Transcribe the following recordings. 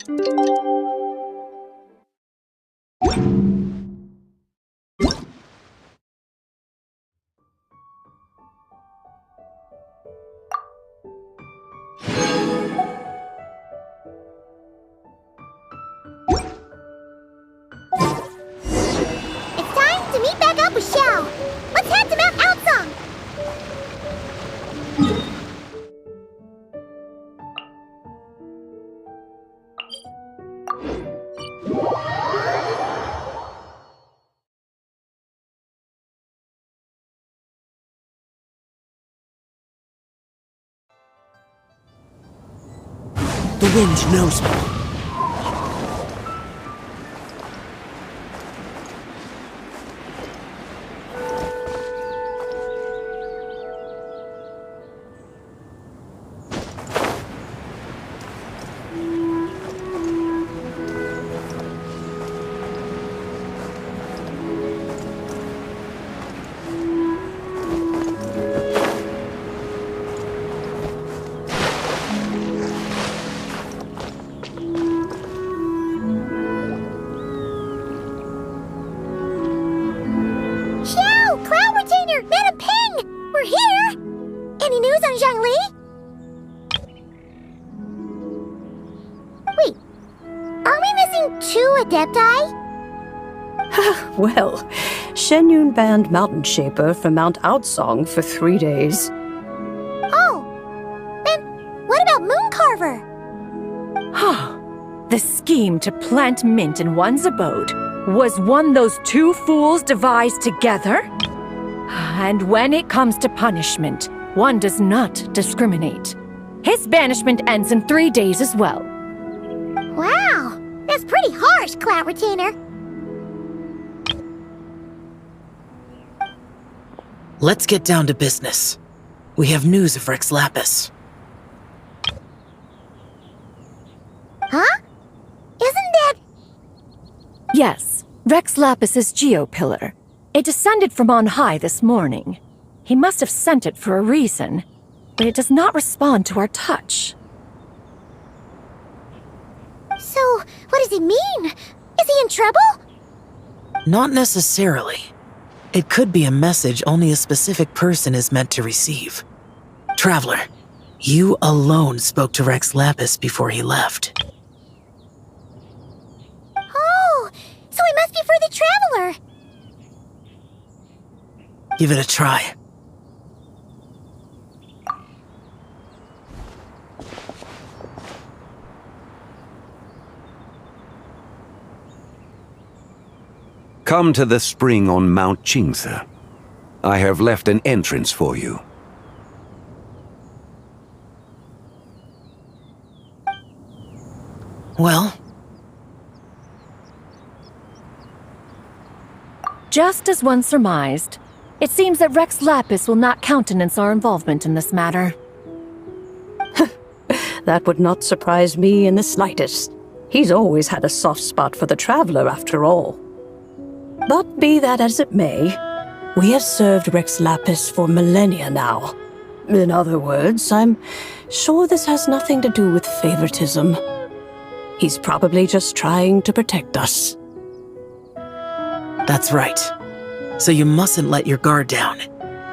It's time to meet back up with Xiao. Let's head to Mount Outsong. The wind knows me. Xiao! Cloud Retainer! Madam Ping! We're here! Any news on Zhangli? Wait, are we missing 2 Adepti? Well, Shenyun banned Mountain Shaper from Mount Outsong for 3 days. Oh, then what about Mooncarver? The scheme to plant mint in one's abode was one those 2 fools devised together? And when it comes to punishment, one does not discriminate. His banishment ends in 3 days as well. Wow, that's pretty harsh, Cloud Retainer. Let's get down to business. We have news of Rex Lapis. Huh? Isn't that... Yes, Rex Lapis's Geopillar. It descended from on high this morning. He must have sent it for a reason, but it does not respond to our touch. So, what does he mean? Is he in trouble? Not necessarily. It could be a message only a specific person is meant to receive. Traveler, you alone spoke to Rex Lapis before he left. Oh, so he must be for the Traveler. Give it a try. Come to the spring on Mount Qingse. I have left an entrance for you. Well, Just as one surmised, it seems that Rex Lapis will not countenance our involvement in this matter. That would not surprise me in the slightest. He's always had a soft spot for the Traveler, after all. But be that as it may, we have served Rex Lapis for millennia now. In other words, I'm sure this has nothing to do with favoritism. He's probably just trying to protect us. that's right. So you mustn't let your guard down,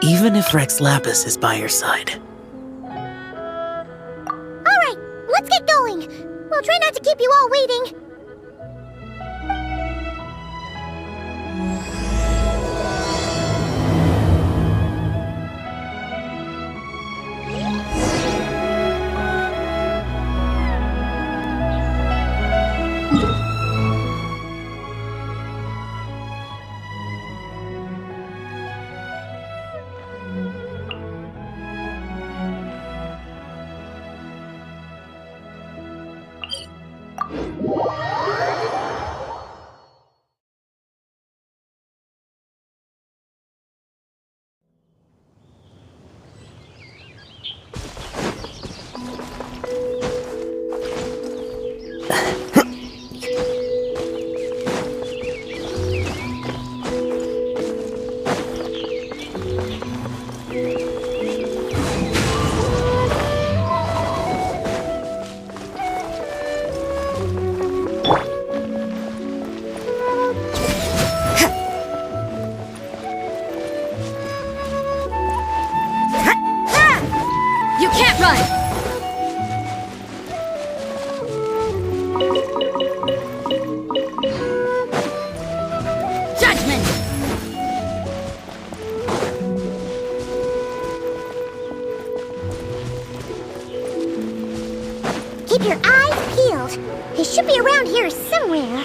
even if Rex Lapis is by your side. Alright, let's get going. We'll try not to keep you all waiting. Keep your eyes peeled. He should be around here somewhere.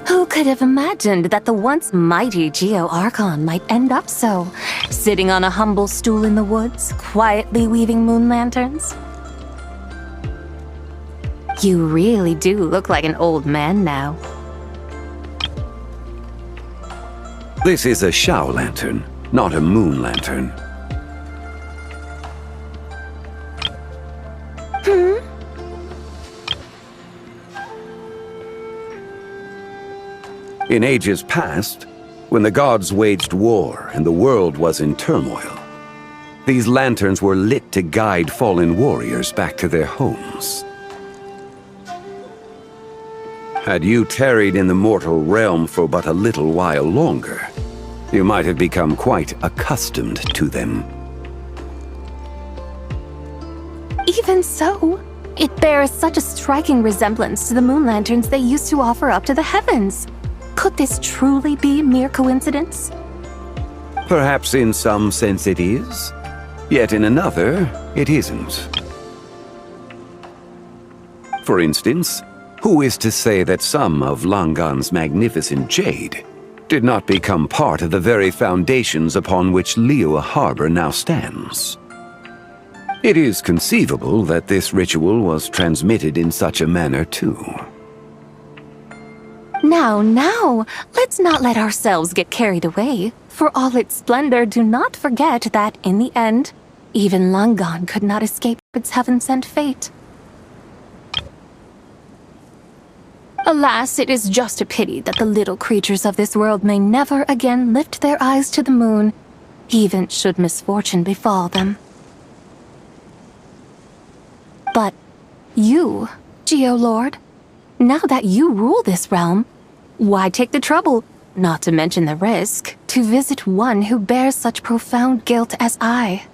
Who could have imagined that the once mighty Geo-Archon might end up so, sitting on a humble stool in the woods, quietly weaving moon lanterns? You really do look like an old man now. This is a Shao lantern, not a moon lantern. In ages past, when the gods waged war and the world was in turmoil, these lanterns were lit to guide fallen warriors back to their homes. Had you tarried in the mortal realm for but a little while longer, you might have become quite accustomed to them. Even so, it bears such a striking resemblance to the moon lanterns they used to offer up to the heavens. Could this truly be mere coincidence? Perhaps in some sense it is, yet in another, it isn't. For instance, who is to say that some of Langan's magnificent jade did not become part of the very foundations upon which Liyue Harbor now stands? It is conceivable that this ritual was transmitted in such a manner too. Now, let's not let ourselves get carried away. For all its splendor, do not forget that, in the end, even Langan could not escape its heaven-sent fate. Alas, it is just a pity that the little creatures of this world may never again lift their eyes to the moon, even should misfortune befall them. But you, Geo-Lord, now that you rule this realm, why take the trouble, not to mention the risk, to visit one who bears such profound guilt as I?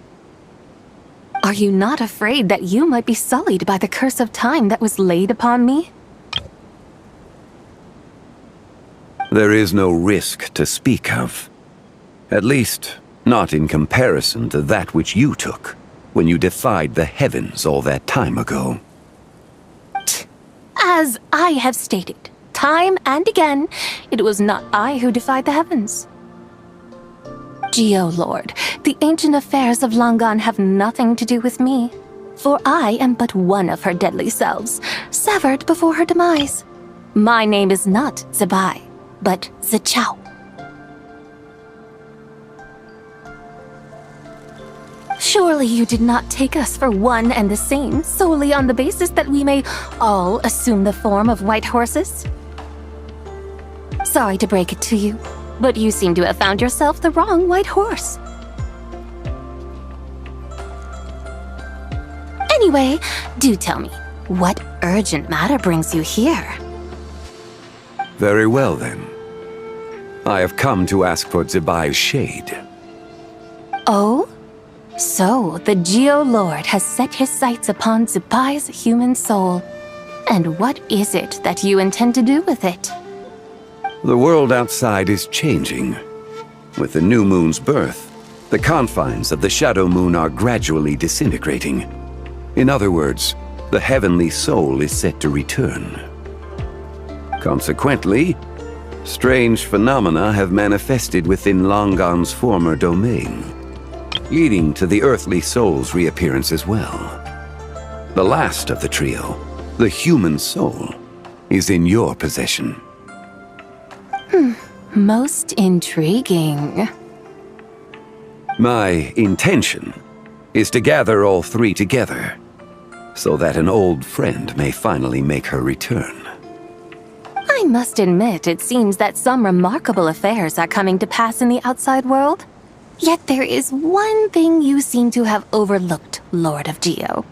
Are you not afraid that you might be sullied by the curse of time that was laid upon me? There is no risk to speak of. At least, not in comparison to that which you took when you defied the heavens all that time ago. As I have stated, time and again, it was not I who defied the heavens. Geo-Lord, the ancient affairs of Langan have nothing to do with me, for I am but one of her deadly selves, severed before her demise. My name is not Zebai, but Zichao. Surely you did not take us for one and the same, solely on the basis that we may all assume the form of white horses? Sorry to break it to you, but you seem to have found yourself the wrong white horse. Anyway, do tell me, what urgent matter brings you here? Very well then. I have come to ask for Zebai's shade. Oh? So, the Geo-Lord has set his sights upon Zebai's human soul. And what is it that you intend to do with it? The world outside is changing. With the new moon's birth, the confines of the shadow moon are gradually disintegrating. In other words, the heavenly soul is set to return. Consequently, strange phenomena have manifested within Langan's former domain, leading to the earthly soul's reappearance as well. The last of the trio, the human soul, is in your possession. Most intriguing. My intention is to gather all three together, so that an old friend may finally make her return. I I must admit, it seems that some remarkable affairs are coming to pass in the outside world. Yet there is one thing you seem to have overlooked, Lord of Geo.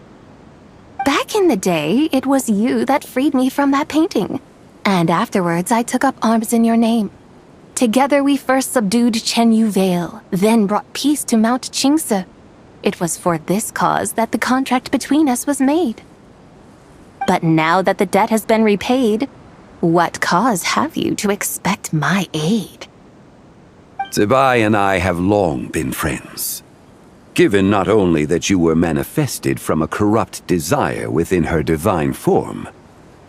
Back in the day, it was you that freed me from that painting. And afterwards, I took up arms in your name. Together we first subdued Chenyu Vale, then brought peace to Mount Qingse. It was for this cause that the contract between us was made. But now that the debt has been repaid, what cause have you to expect my aid? Zibai and I have long been friends. Given not only that you were manifested from a corrupt desire within her divine form,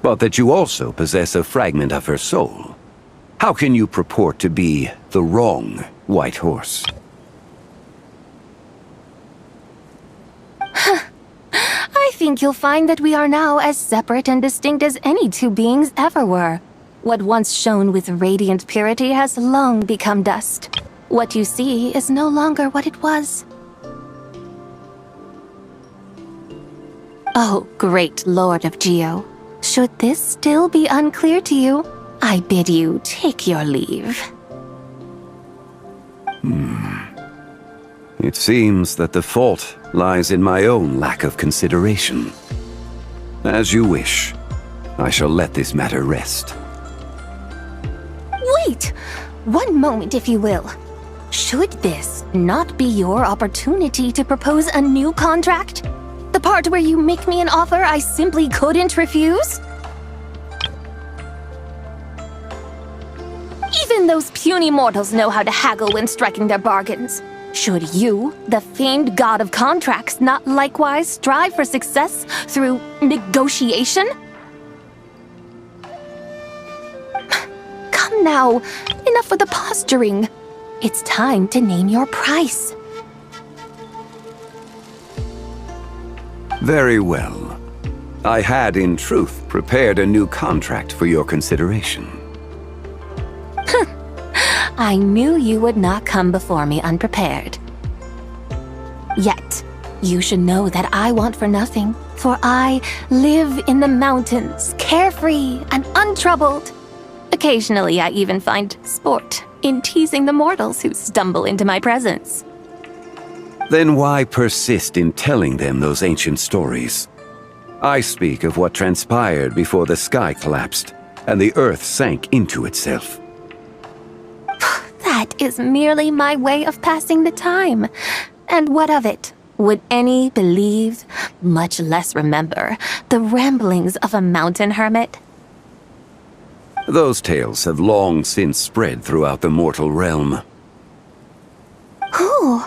but that you also possess a fragment of her soul, how can you purport to be the wrong white horse? I think you'll find that we are now as separate and distinct as any two beings ever were. What once shone with radiant purity has long become dust. What you see is no longer what it was. Oh, great Lord of Geo. Should this still be unclear to you, I bid you take your leave. It seems that the fault lies in my own lack of consideration. As you wish. I shall let this matter rest. Wait! One moment, if you will. Should this not be your opportunity to propose a new contract? The part where you make me an offer I simply couldn't refuse? Even those puny mortals know how to haggle when striking their bargains. Should you, the famed god of contracts, not likewise strive for success through negotiation? Come now, enough with the posturing. It's time to name your price. Very well. I had, in truth, prepared a new contract for your consideration. I knew you would not come before me unprepared. Yet, you should know that I want for nothing, for I live in the mountains, carefree and untroubled. Occasionally, I even find sport in teasing the mortals who stumble into my presence. Then why persist in telling them those ancient stories? I speak of what transpired before the sky collapsed and the earth sank into itself. That is merely my way of passing the time. And what of it? Would any believe, much less remember, the ramblings of a mountain hermit? Those tales have long since spread throughout the mortal realm. Who?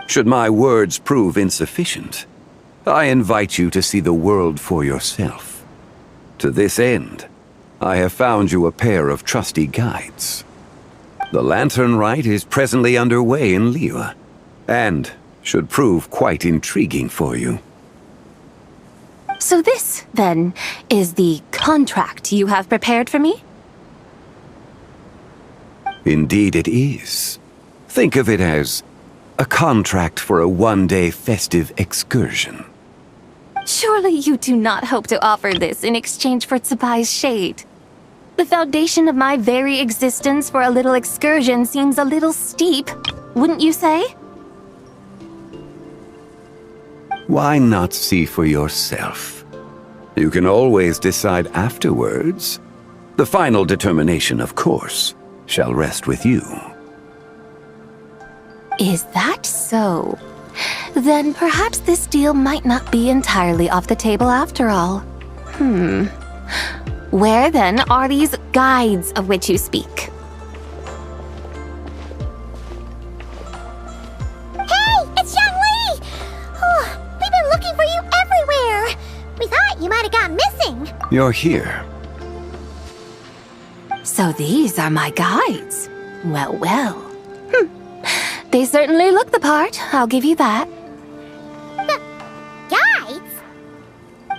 Should my words prove insufficient, I invite you to see the world for yourself. To this end, I have found you a pair of trusty guides. The lantern rite is presently underway in Liyue, and should prove quite intriguing for you. So this, then, is the contract you have prepared for me? Indeed it is. Think of it as a contract for a one-day festive excursion. Surely you do not hope to offer this in exchange for Tsubai's shade. The foundation of my very existence for a little excursion seems a little steep, wouldn't you say? Why not see for yourself? You can always decide afterwards. The final determination, of course, shall rest with you. Is that so? Then perhaps this deal might not be entirely off the table after all. Where then are these guides of which you speak? Hey, it's Zhangli! Oh, we've been looking for you everywhere. We thought you might have gone missing. You're here. So these are my guides. Well, well. They certainly look the part, I'll give you that. Guides?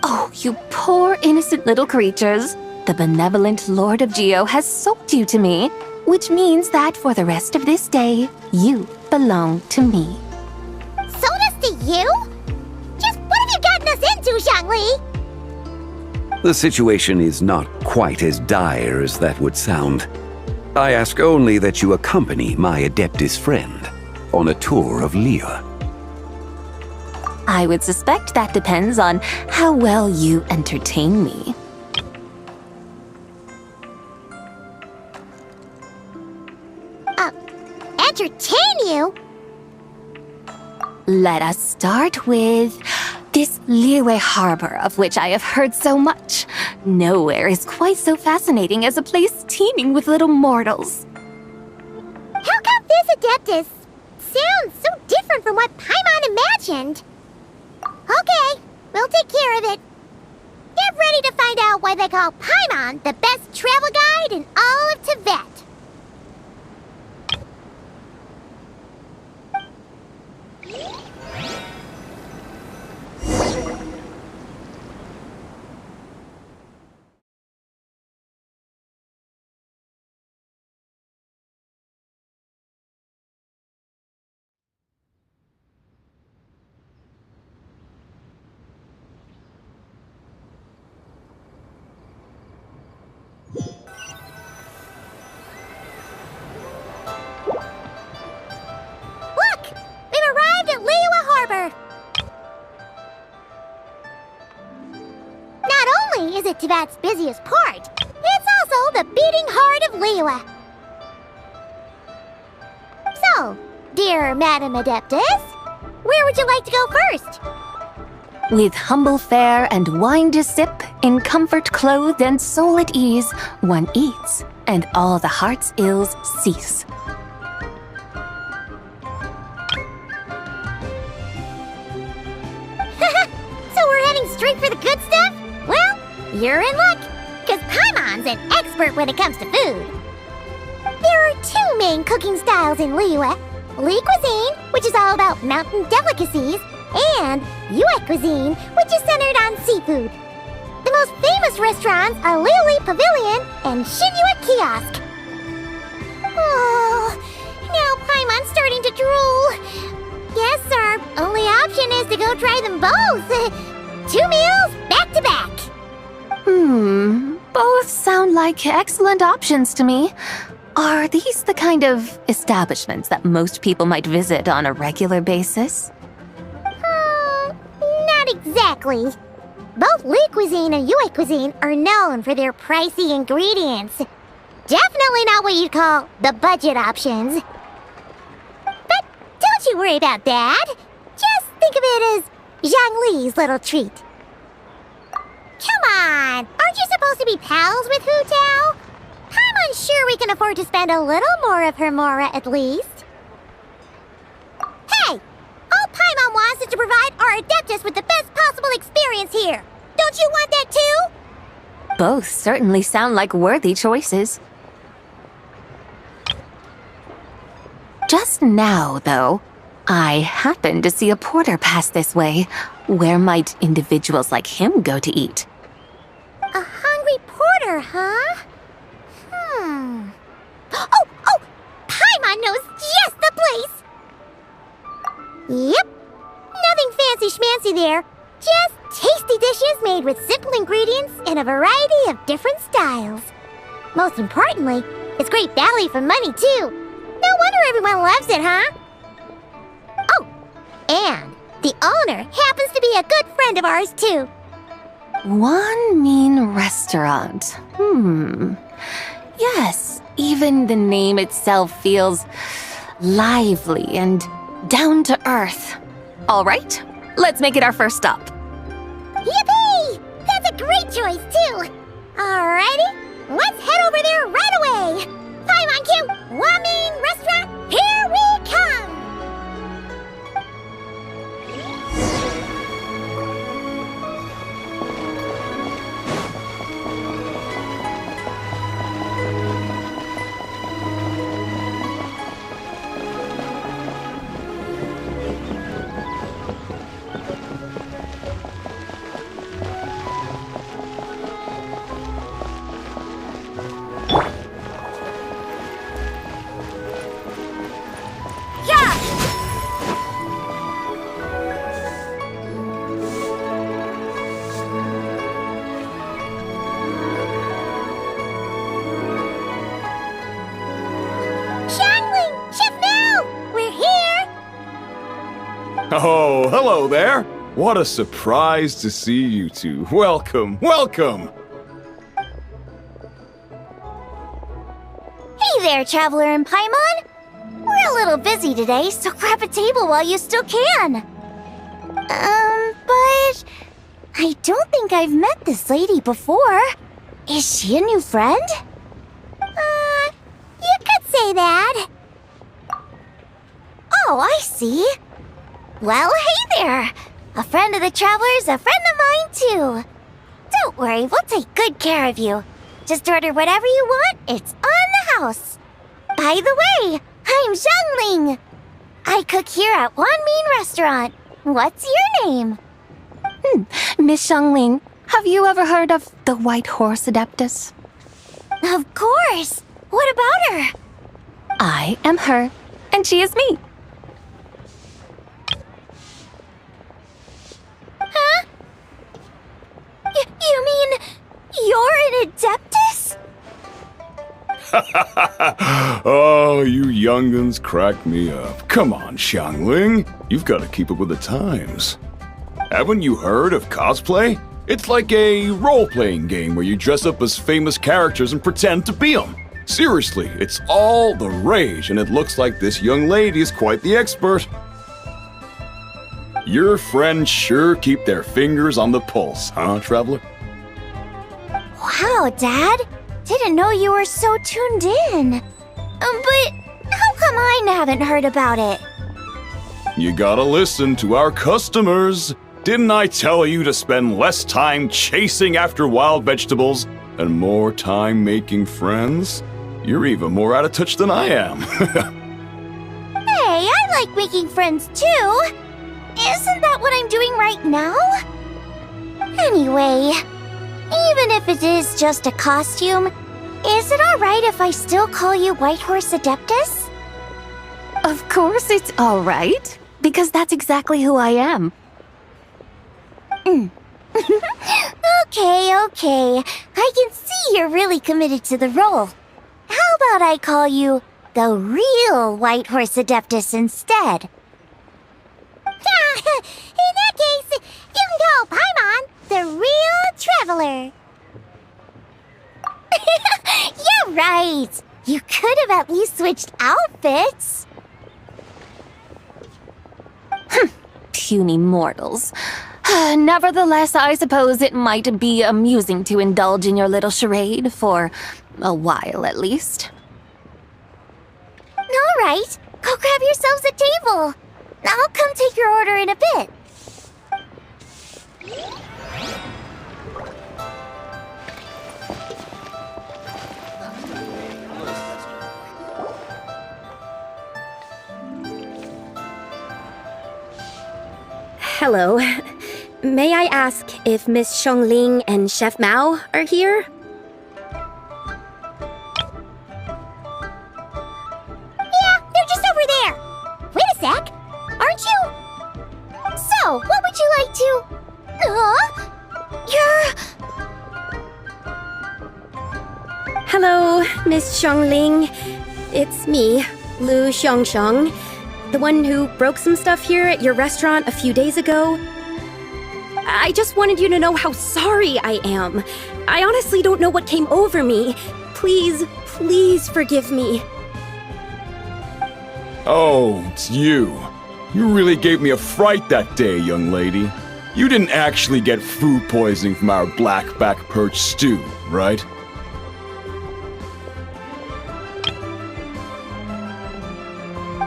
Oh, you poor innocent little creatures. The benevolent Lord of Geo has sold you to me, which means that for the rest of this day, you belong to me. Sold us to you? Just what have you gotten us into, Zhangli! The situation is not quite as dire as that would sound. I ask only that you accompany my Adeptus friend on a tour of Liyue. I would suspect that depends on how well you entertain me. Entertain you? Let us start with this Liyue harbor of which I have heard so much. Nowhere is quite so fascinating as a place teeming with little mortals. How come this Adeptus sounds so different from what Paimon imagined? Okay, we'll take care of it. Get ready to find out why they call Paimon the best travel guide in all of Tibet. Look! We've arrived at Liyue Harbor! Not only is it Tibet's busiest port, it's also the beating heart of Liyue. So, dear Madam Adeptus, where would you like to go first? With humble fare and wine to sip, in comfort clothed and soul at ease, one eats, and all the heart's ills cease. So we're heading straight for the good stuff? Well, you're in luck, because Paimon's an expert when it comes to food. There are two main cooking styles in Liyue. Li cuisine, which is all about mountain delicacies, and Yue cuisine, which is centered on seafood. The most famous restaurants are Liuli Pavilion and Shinyue Kiosk. Oh, now Paimon's starting to drool. Guess our only option is to go try them both. 2 meals, back to back. Both sound like excellent options to me. Are these the kind of establishments that most people might visit on a regular basis? Not exactly. Both Li cuisine and Yue cuisine are known for their pricey ingredients. Definitely not what you'd call the budget options. But don't you worry about that. Just think of it as Zhang Li's little treat. Come on, aren't you supposed to be pals with Hu Tao? I'm unsure we can afford to spend a little more of her mora at least. Hey! All Paimon wants is to provide our Adeptus with the best possible experience here. Don't you want that too? Both certainly sound like worthy choices. Just now, though, I happened to see a porter pass this way. Where might individuals like him go to eat? A hungry porter, huh? Oh! Paimon knows just the place! Yep. Nothing fancy schmancy there. Just tasty dishes made with simple ingredients in a variety of different styles. Most importantly, it's great value for money, too. No wonder everyone loves it, huh? Oh, and the owner happens to be a good friend of ours, too. One mean restaurant. Yes, even the name itself feels lively and down to earth. All right, let's make it our first stop. Yippee! That's a great choice, too. Alrighty, let's head over there right away. Paimon Q, Wamin Restaurant, here we come! Oh, hello there. What a surprise to see you two. Welcome, welcome. Hey there, Traveler and Paimon. We're a little busy today, so grab a table while you still can. But I don't think I've met this lady before. Is she a new friend? You could say that. Oh, I see. Well, hey there. A friend of the Traveler's a friend of mine, too. Don't worry, we'll take good care of you. Just order whatever you want, it's on the house. By the way, I'm Zhangling. I cook here at Wan Min Restaurant. What's your name? Miss Xiangling, have you ever heard of the White Horse Adeptus? Of course. What about her? I am her, and she is me. Huh? You mean you're an Adeptus? Oh, you young'uns crack me up. Come on, Xiangling. You've got to keep up with the times. Haven't you heard of cosplay? It's like a role-playing game where you dress up as famous characters and pretend to be them. Seriously, it's all the rage, and it looks like this young lady is quite the expert. Your friends sure keep their fingers on the pulse, huh, Traveler? Wow, Dad. Didn't know you were so tuned in. But how come I haven't heard about it? You gotta listen to our customers. Didn't I tell you to spend less time chasing after wild vegetables and more time making friends? You're even more out of touch than I am. Hey, I like making friends too. Isn't that what I'm doing right now? Anyway, even if it is just a costume, is it alright if I still call you White Horse Adeptus? Of course it's all right, because that's exactly who I am. Okay. I can see you're really committed to the role. How about I call you the real White Horse Adeptus instead? In that case, you can call Paimon the real Traveler. Yeah, right. You could have at least switched outfits. Puny mortals. Nevertheless, I suppose it might be amusing to indulge in your little charade, for a while at least. All right, go grab yourselves a table. I'll come take your order in a bit. Hello. May I ask if Miss Xiangling and Chef Mao are here? Yeah, they're just over there. Wait a sec. Aren't you? So, what would you like to... Hello, Miss Xiangling. It's me, Lu Xiangsheng, the one who broke some stuff here at your restaurant a few days ago. I just wanted you to know how sorry I am. I honestly don't know what came over me. Please forgive me. Oh, it's you. You really gave me a fright that day, young lady. You didn't actually get food poisoning from our black back perch stew, right?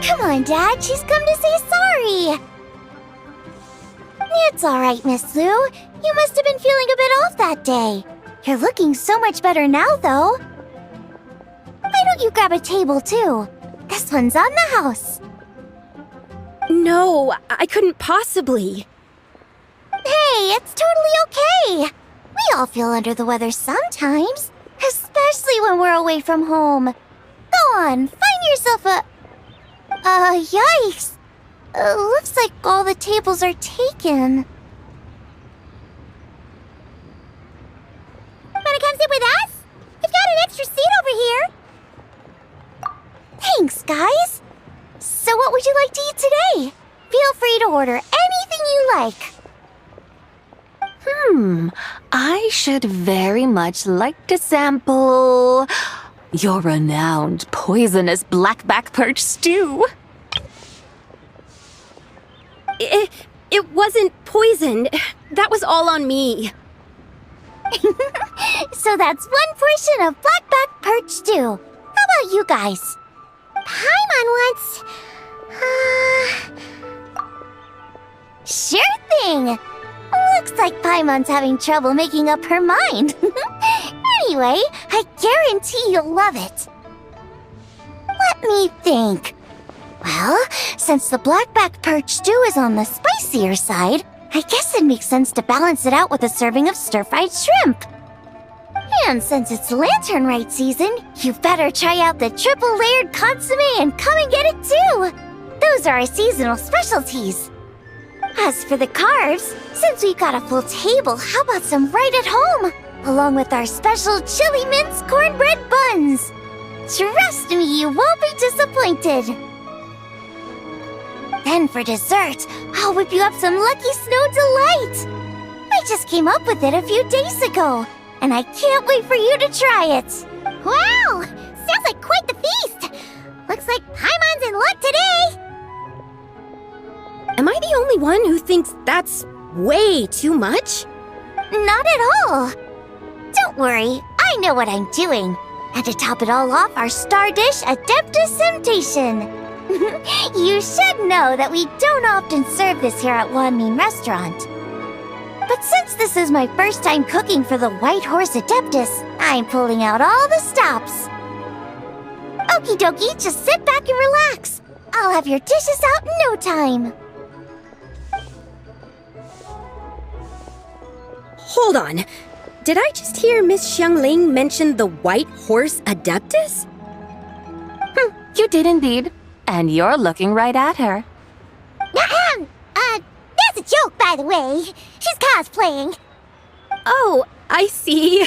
Come on, Dad. She's come to say sorry. It's all right, Miss Lu. You must have been feeling a bit off that day. You're looking so much better now, though. Why don't you grab a table, too? This one's on the house. No, I couldn't possibly. Hey, it's totally okay. We all feel under the weather sometimes, especially when we're away from home. Go on, find yourself a... yikes. Looks like all the tables are taken. Wanna come sit with us? We've got an extra seat over here. Thanks, guys. So what would you like to eat today? Feel free to order anything you like. I should very much like to sample your renowned poisonous blackback perch stew. It wasn't poisoned. That was all on me. So that's one portion of blackback perch stew. How about you guys? Paimon wants... Sure thing! Looks like Paimon's having trouble making up her mind. Anyway, I guarantee you'll love it. Let me think. Well, since the blackback perch stew is on the spicier side, I guess it makes sense to balance it out with a serving of stir-fried shrimp. And since it's lantern rite season, you better try out the triple-layered consomme and come and get it too! Those are our seasonal specialties. As for the carbs, since we've got a full table, how about some right at home? Along with our special chili mince cornbread buns. Trust me, you won't be disappointed. Then for dessert, I'll whip you up some Lucky Snow Delight. I just came up with it a few days ago, and I can't wait for you to try it. Wow! Sounds like quite the feast. Looks like Paimon's in luck today. Am I the only one who thinks that's way too much? Not at all. Don't worry, I know what I'm doing. And to top it all off, our star dish, Adeptus Temptation. You should know that we don't often serve this here at Wanmin Restaurant. But since this is my first time cooking for the White Horse Adeptus, I'm pulling out all the stops. Okie dokie, just sit back and relax. I'll have your dishes out in no time. Hold on. Did I just hear Miss Xiangling mention the White Horse Adeptus? You did indeed. And you're looking right at her. That's a joke, by the way. She's cosplaying. Oh, I see.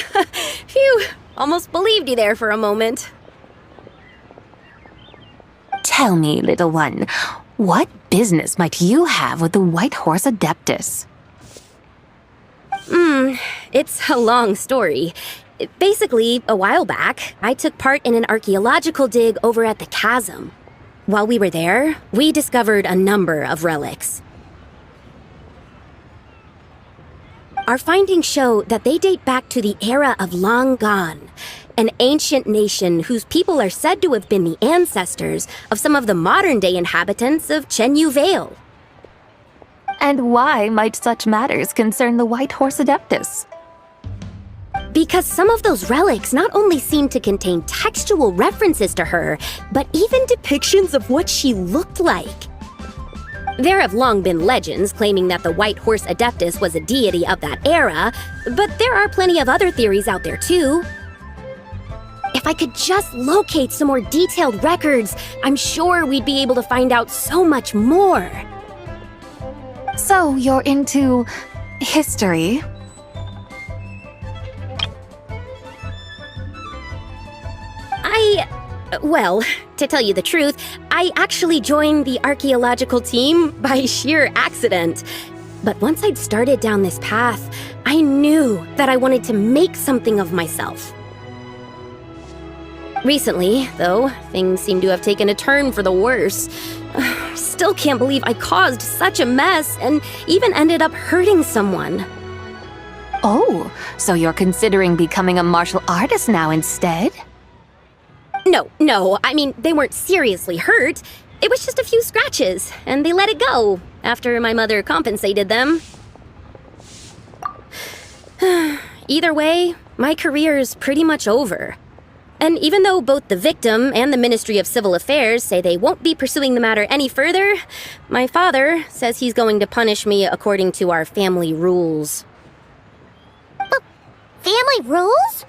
Phew, almost believed you there for a moment. Tell me, little one, what business might you have with the White Horse Adeptus? It's a long story. Basically, a while back, I took part in an archaeological dig over at the chasm. While we were there, we discovered a number of relics. Our findings show that they date back to the era of Long Gone, an ancient nation whose people are said to have been the ancestors of some of the modern-day inhabitants of Chenyu Vale. And why might such matters concern the White Horse Adeptus? Because some of those relics not only seem to contain textual references to her, but even depictions of what she looked like. There have long been legends claiming that the White Horse Adeptus was a deity of that era, but there are plenty of other theories out there too. If I could just locate some more detailed records, I'm sure we'd be able to find out so much more. So you're into history? Well, to tell you the truth, I actually joined the archaeological team by sheer accident. But once I'd started down this path, I knew that I wanted to make something of myself. Recently, though, things seem to have taken a turn for the worse. Still can't believe I caused such a mess and even ended up hurting someone. Oh, so you're considering becoming a martial artist now instead? No, I mean, they weren't seriously hurt. It was just a few scratches, and they let it go after my mother compensated them. Either way, my career's pretty much over. And even though both the victim and the Ministry of Civil Affairs say they won't be pursuing the matter any further, my father says he's going to punish me according to our family rules. Family rules?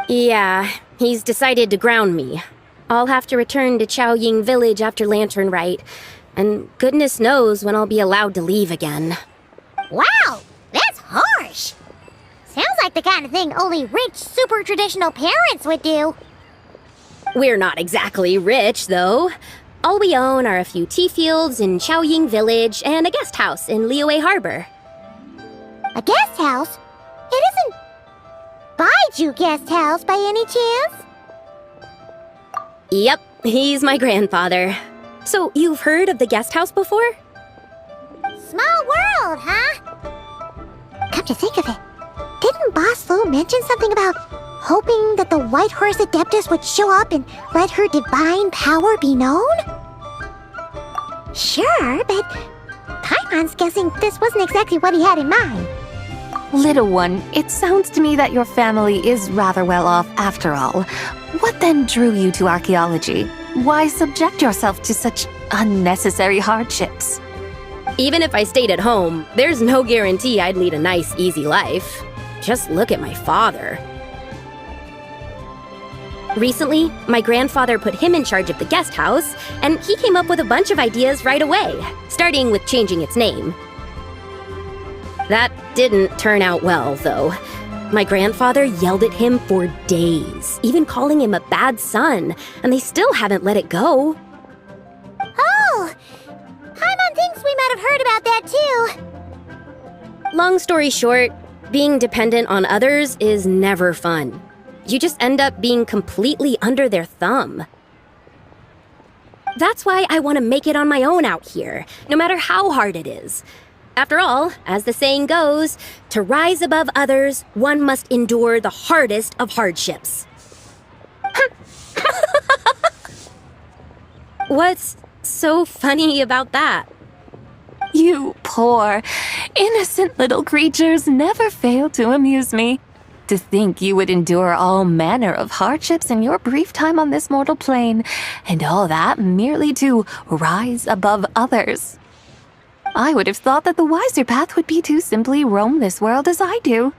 Yeah, he's decided to ground me. I'll have to return to Chaoying Village after Lantern Rite, and goodness knows when I'll be allowed to leave again. Wow, that's harsh. Sounds like the kind of thing only rich, super traditional parents would do. We're not exactly rich, though. All we own are a few tea fields in Chaoying Village and a guest house in Liyue Harbor. A guest house? It isn't Baiju Guest House by any chance? Yep, he's my grandfather. So, you've heard of the guest house before? Small world, huh? Come to think of it, didn't Boss Lu mention something about hoping that the White Horse Adeptus would show up and let her divine power be known? Sure, but Paimon's guessing this wasn't exactly what he had in mind. Little one, it sounds to me that your family is rather well off after all. What then drew you to archaeology? Why subject yourself to such unnecessary hardships? Even if I stayed at home, there's no guarantee I'd lead a nice, easy life. Just look at my father. Recently, my grandfather put him in charge of the guest house, and he came up with a bunch of ideas right away, starting with changing its name. That didn't turn out well, though. My grandfather yelled at him for days, even calling him a bad son, and they still haven't let it go. Oh! Paimon thinks we might have heard about that too. Long story short, being dependent on others is never fun. You just end up being completely under their thumb. That's why I want to make it on my own out here, no matter how hard it is. After all, as the saying goes, to rise above others, one must endure the hardest of hardships. What's so funny about that? You poor, innocent little creatures never fail to amuse me. To think you would endure all manner of hardships in your brief time on this mortal plane, and all that merely to rise above others. I would have thought that the wiser path would be to simply roam this world as I do.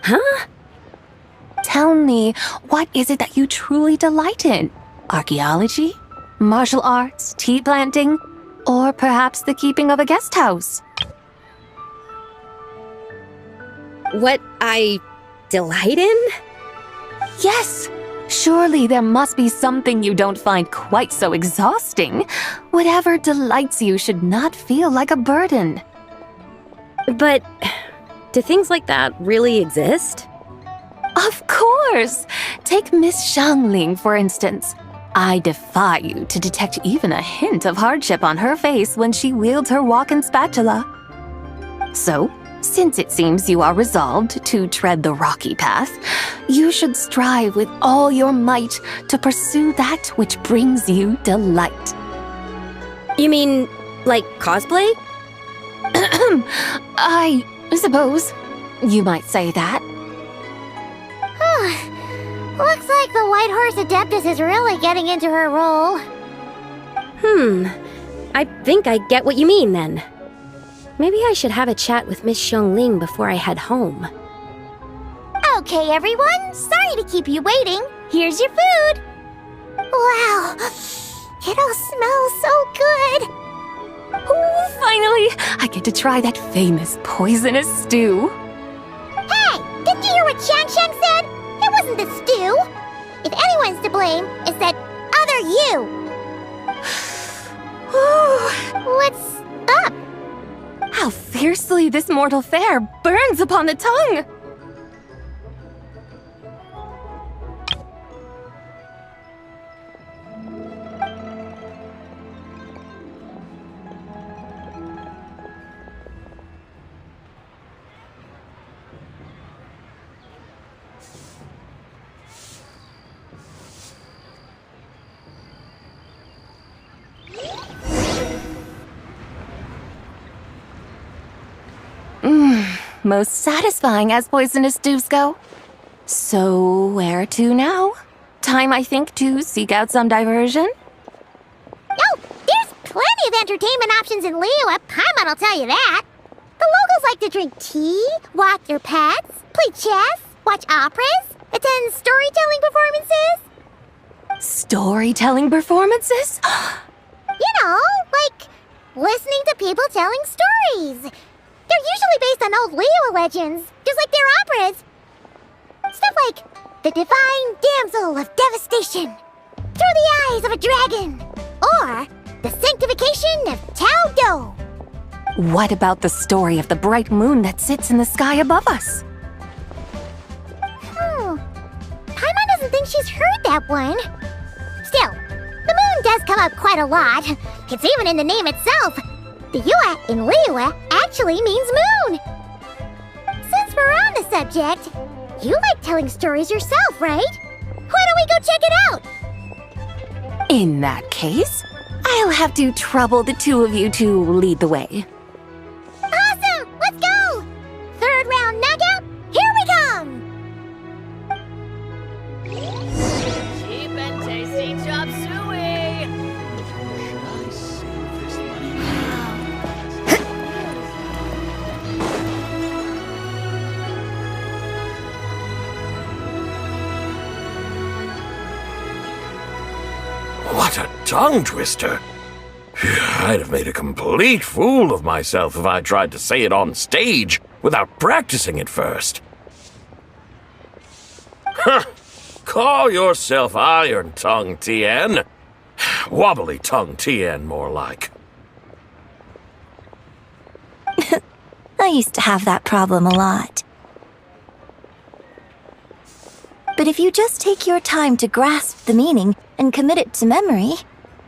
Huh? Tell me, what is it that you truly delight in? Archaeology? Martial arts? Tea planting? Or perhaps the keeping of a guest house? What I delight in? Yes! Surely there must be something you don't find quite so exhausting. Whatever delights you should not feel like a burden. But do things like that really exist? Of course! Take Miss Xiangling, for instance. I defy you to detect even a hint of hardship on her face when she wields her walking spatula. So, since it seems you are resolved to tread the rocky path, you should strive with all your might to pursue that which brings you delight. You mean, like cosplay? I suppose you might say that. Looks like the White Horse Adeptus is really getting into her role. I think I get what you mean then. Maybe I should have a chat with Miss Xiangling before I head home. Okay, everyone, sorry to keep you waiting. Here's your food. Wow, it all smells so good. Oh, finally, I get to try that famous poisonous stew. Hey, didn't you hear what Shang said? It wasn't the stew. If anyone's to blame, it's that other you. What's up? How fiercely this mortal fare burns upon the tongue! Most satisfying as poisonous stews go. So, where to now? Time, I think, to seek out some diversion? Oh, there's plenty of entertainment options in Liyue. Paimon will tell you that. The locals like to drink tea, walk their pets, play chess, watch operas, attend storytelling performances. Storytelling performances? You know, like listening to people telling stories. They're usually based on old Liyue legends, just like their operas. Stuff like the divine damsel of devastation, through the eyes of a dragon, or the sanctification of Tao Do. What about the story of the bright moon that sits in the sky above us? Paimon doesn't think she's heard that one. Still, the moon does come up quite a lot. It's even in the name itself. The Yue in Liyue actually means moon. Since we're on the subject, you like telling stories yourself, right? Why don't we go check it out? In that case, I'll have to trouble the two of you to lead the way. Awesome! Let's go! Third round knockout, here we come! Cheap and tasty chop suey! What a tongue twister! I'd have made a complete fool of myself if I tried to say it on stage without practicing it first. Huh! Call yourself Iron Tongue, Tien. Wobbly Tongue, Tien, more like. I used to have that problem a lot. But if you just take your time to grasp the meaning and commit it to memory,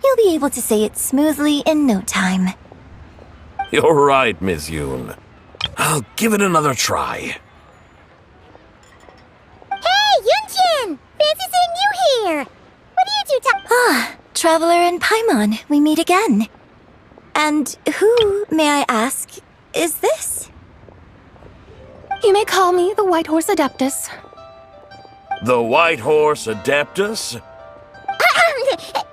you'll be able to say it smoothly in no time. You're right, Miss Yoon. I'll give it another try. Hey, Yunjin! Fancy seeing you here! What do you two Ah, Traveler and Paimon, we meet again. And who, may I ask, is this? You may call me the White Horse Adeptus. The White Horse Adeptus?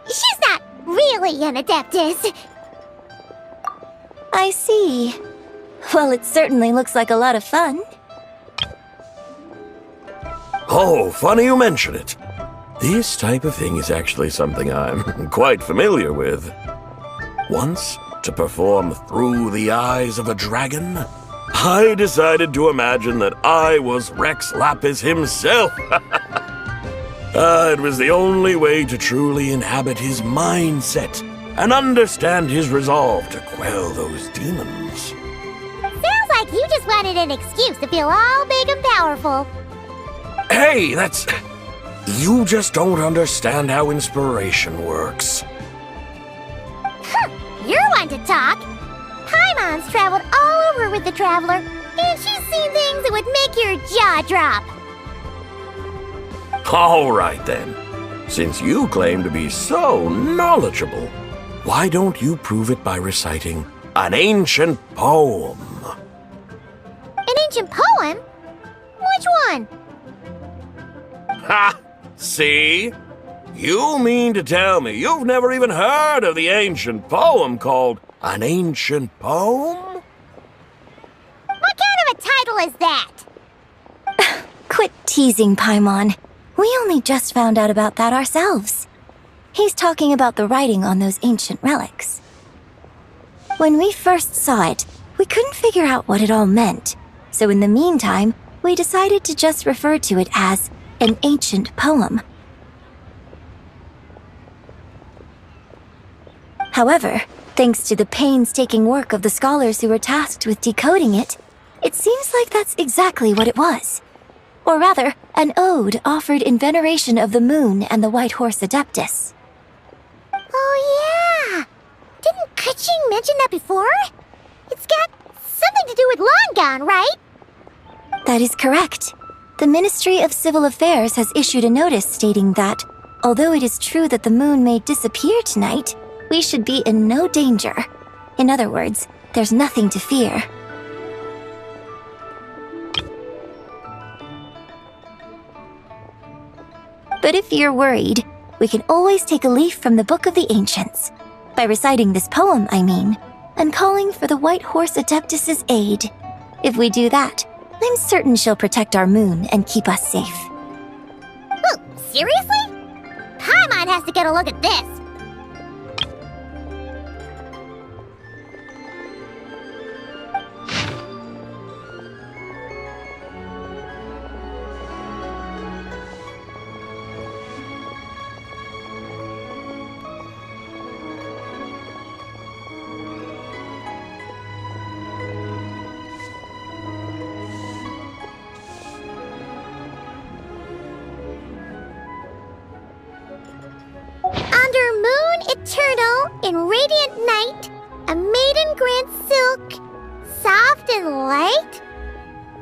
She's not really an adeptus. I see. Well, it certainly looks like a lot of fun. Oh, funny you mention it. This type of thing is actually something I'm quite familiar with. Once, to perform Through the Eyes of a Dragon, I decided to imagine that I was Rex Lapis himself. It was the only way to truly inhabit his mindset and understand his resolve to quell those demons. Sounds like you just wanted an excuse to feel all big and powerful. Hey, that's... You just don't understand how inspiration works. You're one to talk. Paimon's traveled all over with the Traveler, and she's seen things that would make your jaw drop. All right, then. Since you claim to be so knowledgeable, why don't you prove it by reciting an ancient poem? An ancient poem? Which one? Ha! See? You mean to tell me you've never even heard of the ancient poem called An Ancient Poem? What kind of a title is that? Quit teasing, Paimon. We only just found out about that ourselves. He's talking about the writing on those ancient relics. When we first saw it, we couldn't figure out what it all meant. So in the meantime, we decided to just refer to it as an ancient poem. However, thanks to the painstaking work of the scholars who were tasked with decoding it, it seems like that's exactly what it was. Or rather, an ode offered in veneration of the moon and the White Horse Adeptus. Oh yeah! Didn't Kuching mention that before? It's got something to do with Longan, right? That is correct. The Ministry of Civil Affairs has issued a notice stating that, although it is true that the moon may disappear tonight, we should be in no danger. In other words, there's nothing to fear. But if you're worried, we can always take a leaf from the Book of the Ancients. By reciting this poem, I mean, and calling for the White Horse Adeptus' aid. If we do that, I'm certain she'll protect our moon and keep us safe. Oh, seriously? Paimon has to get a look at this. in radiant night, a maiden grants silk, soft and light?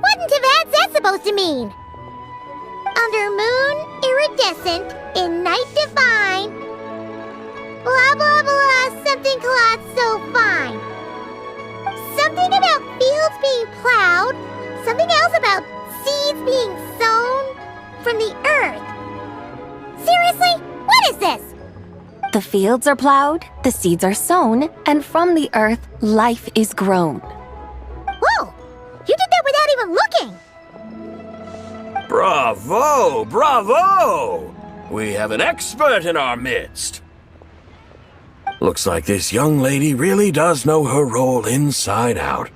What in Tibet's that supposed to mean? Under moon, iridescent, in night divine. Blah blah blah, something cloth so fine. Something about fields being plowed, something else about seeds being sown from the earth. Seriously? What is this? The fields are plowed, the seeds are sown, and from the earth, life is grown. Whoa! You did that without even looking! Bravo! Bravo! We have an expert in our midst. Looks like this young lady really does know her role inside out.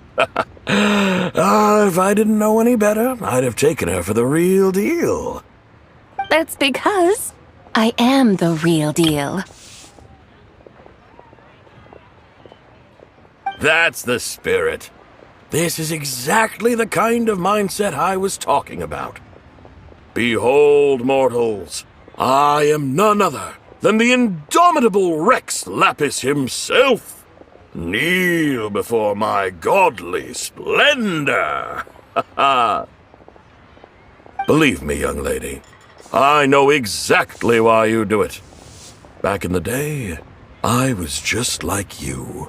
If I didn't know any better, I'd have taken her for the real deal. That's because I am the real deal. That's the spirit. This is exactly the kind of mindset I was talking about. Behold, mortals, I am none other than the indomitable Rex Lapis himself. Kneel before my godly splendor. Believe me, young lady, I know exactly why you do it. Back in the day, I was just like you.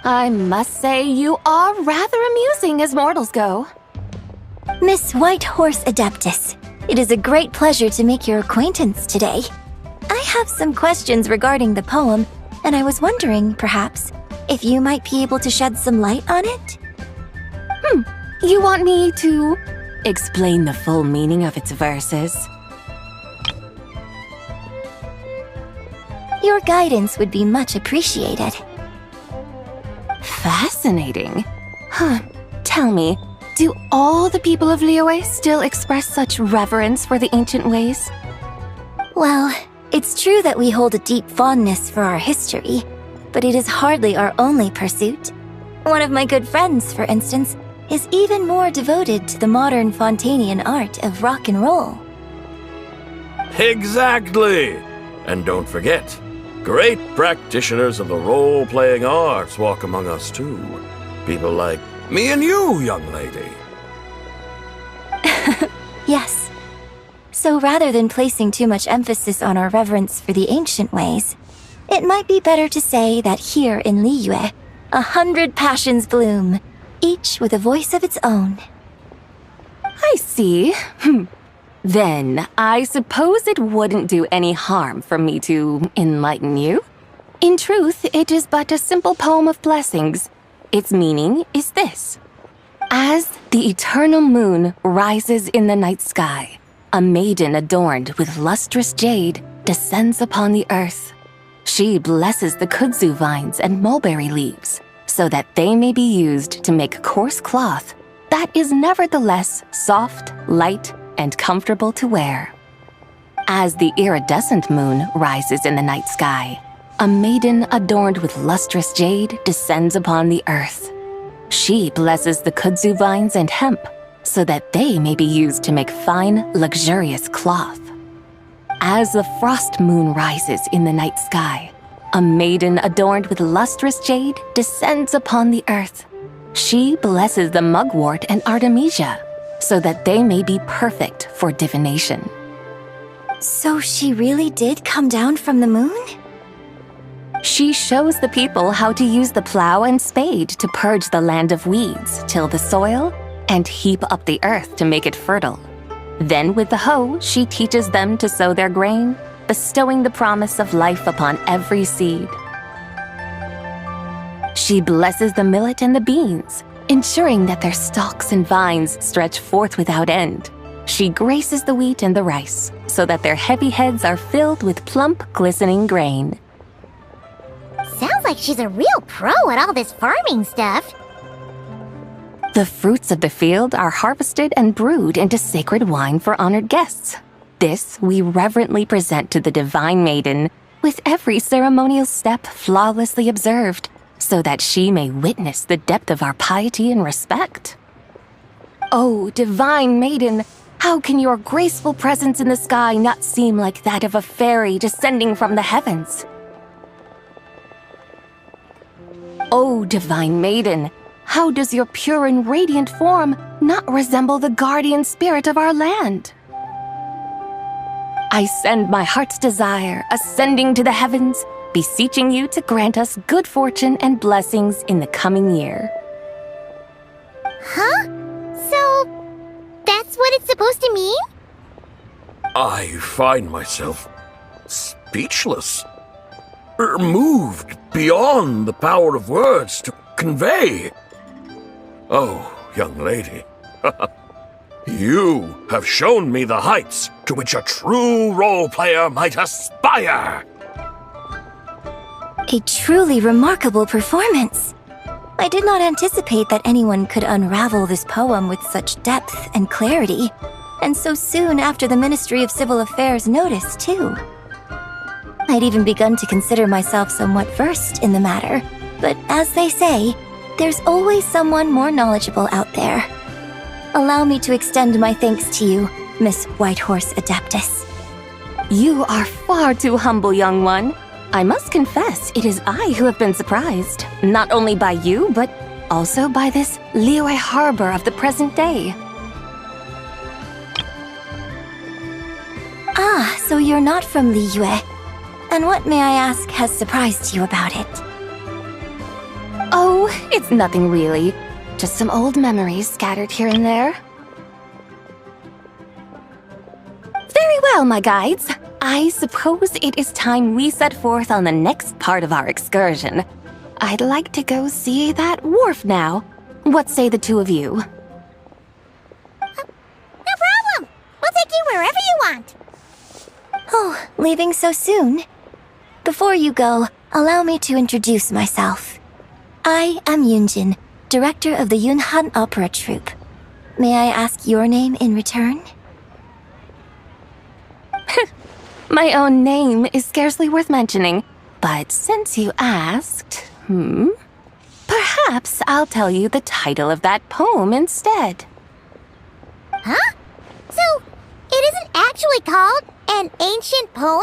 I must say you are rather amusing as mortals go. Miss Whitehorse Adeptus, it is a great pleasure to make your acquaintance today. I have some questions regarding the poem, and I was wondering, perhaps, if you might be able to shed some light on it? You want me to explain the full meaning of its verses? Your guidance would be much appreciated. Fascinating. Tell me, do all the people of Liyue still express such reverence for the ancient ways? Well, it's true that we hold a deep fondness for our history, but it is hardly our only pursuit. One of my good friends, for instance, is even more devoted to the modern Fontanian art of rock and roll. Exactly! And don't forget, great practitioners of the role-playing arts walk among us too. People like me and you, young lady. Yes. So rather than placing too much emphasis on our reverence for the ancient ways, it might be better to say that here in Liyue, 100 passions bloom, each with a voice of its own. I see. Then, I suppose it wouldn't do any harm for me to enlighten you. In truth, it is but a simple poem of blessings. Its meaning is this. As the eternal moon rises in the night sky, a maiden adorned with lustrous jade descends upon the earth. She blesses the kudzu vines and mulberry leaves, so that they may be used to make coarse cloth that is nevertheless soft, light, and comfortable to wear. As the iridescent moon rises in the night sky, a maiden adorned with lustrous jade descends upon the earth. She blesses the kudzu vines and hemp, so that they may be used to make fine, luxurious cloth. As the frost moon rises in the night sky, a maiden adorned with lustrous jade descends upon the earth. She blesses the mugwort and artemisia, so that they may be perfect for divination. So she really did come down from the moon? She shows the people how to use the plow and spade to purge the land of weeds, till the soil, and heap up the earth to make it fertile. Then with the hoe, she teaches them to sow their grain, bestowing the promise of life upon every seed. She blesses the millet and the beans, ensuring that their stalks and vines stretch forth without end. She graces the wheat and the rice, so that their heavy heads are filled with plump, glistening grain. Sounds like she's a real pro at all this farming stuff. The fruits of the field are harvested and brewed into sacred wine for honored guests. This we reverently present to the divine maiden, with every ceremonial step flawlessly observed, so that she may witness the depth of our piety and respect. Oh, divine maiden, how can your graceful presence in the sky not seem like that of a fairy descending from the heavens? O divine maiden, how does your pure and radiant form not resemble the guardian spirit of our land? I send my heart's desire, ascending to the heavens, beseeching you to grant us good fortune and blessings in the coming year. Huh? So, that's what it's supposed to mean? I find myself speechless. Moved beyond the power of words to convey. Oh, young lady, you have shown me the heights to which a true role player might aspire. A truly remarkable performance. I did not anticipate that anyone could unravel this poem with such depth and clarity, and so soon after the Ministry of Civil Affairs noticed, too. I'd even begun to consider myself somewhat versed in the matter, but as they say, there's always someone more knowledgeable out there. Allow me to extend my thanks to you, Miss Whitehorse Adeptus. You are far too humble, young one. I must confess, it is I who have been surprised, not only by you, but also by this Liyue Harbor of the present day. Ah, so you're not from Liyue. And what, may I ask, has surprised you about it? Oh, it's nothing really. Just some old memories scattered here and there. Very well, my guides. I suppose it is time we set forth on the next part of our excursion. I'd like to go see that wharf now. What say the two of you? No problem! We'll take you wherever you want. Oh, leaving so soon? Before you go, allow me to introduce myself. I am Yunjin, director of the Yunhan Opera Troupe. May I ask your name in return? My own name is scarcely worth mentioning, but since you asked, perhaps I'll tell you the title of that poem instead. Huh? So, it isn't actually called an ancient poem?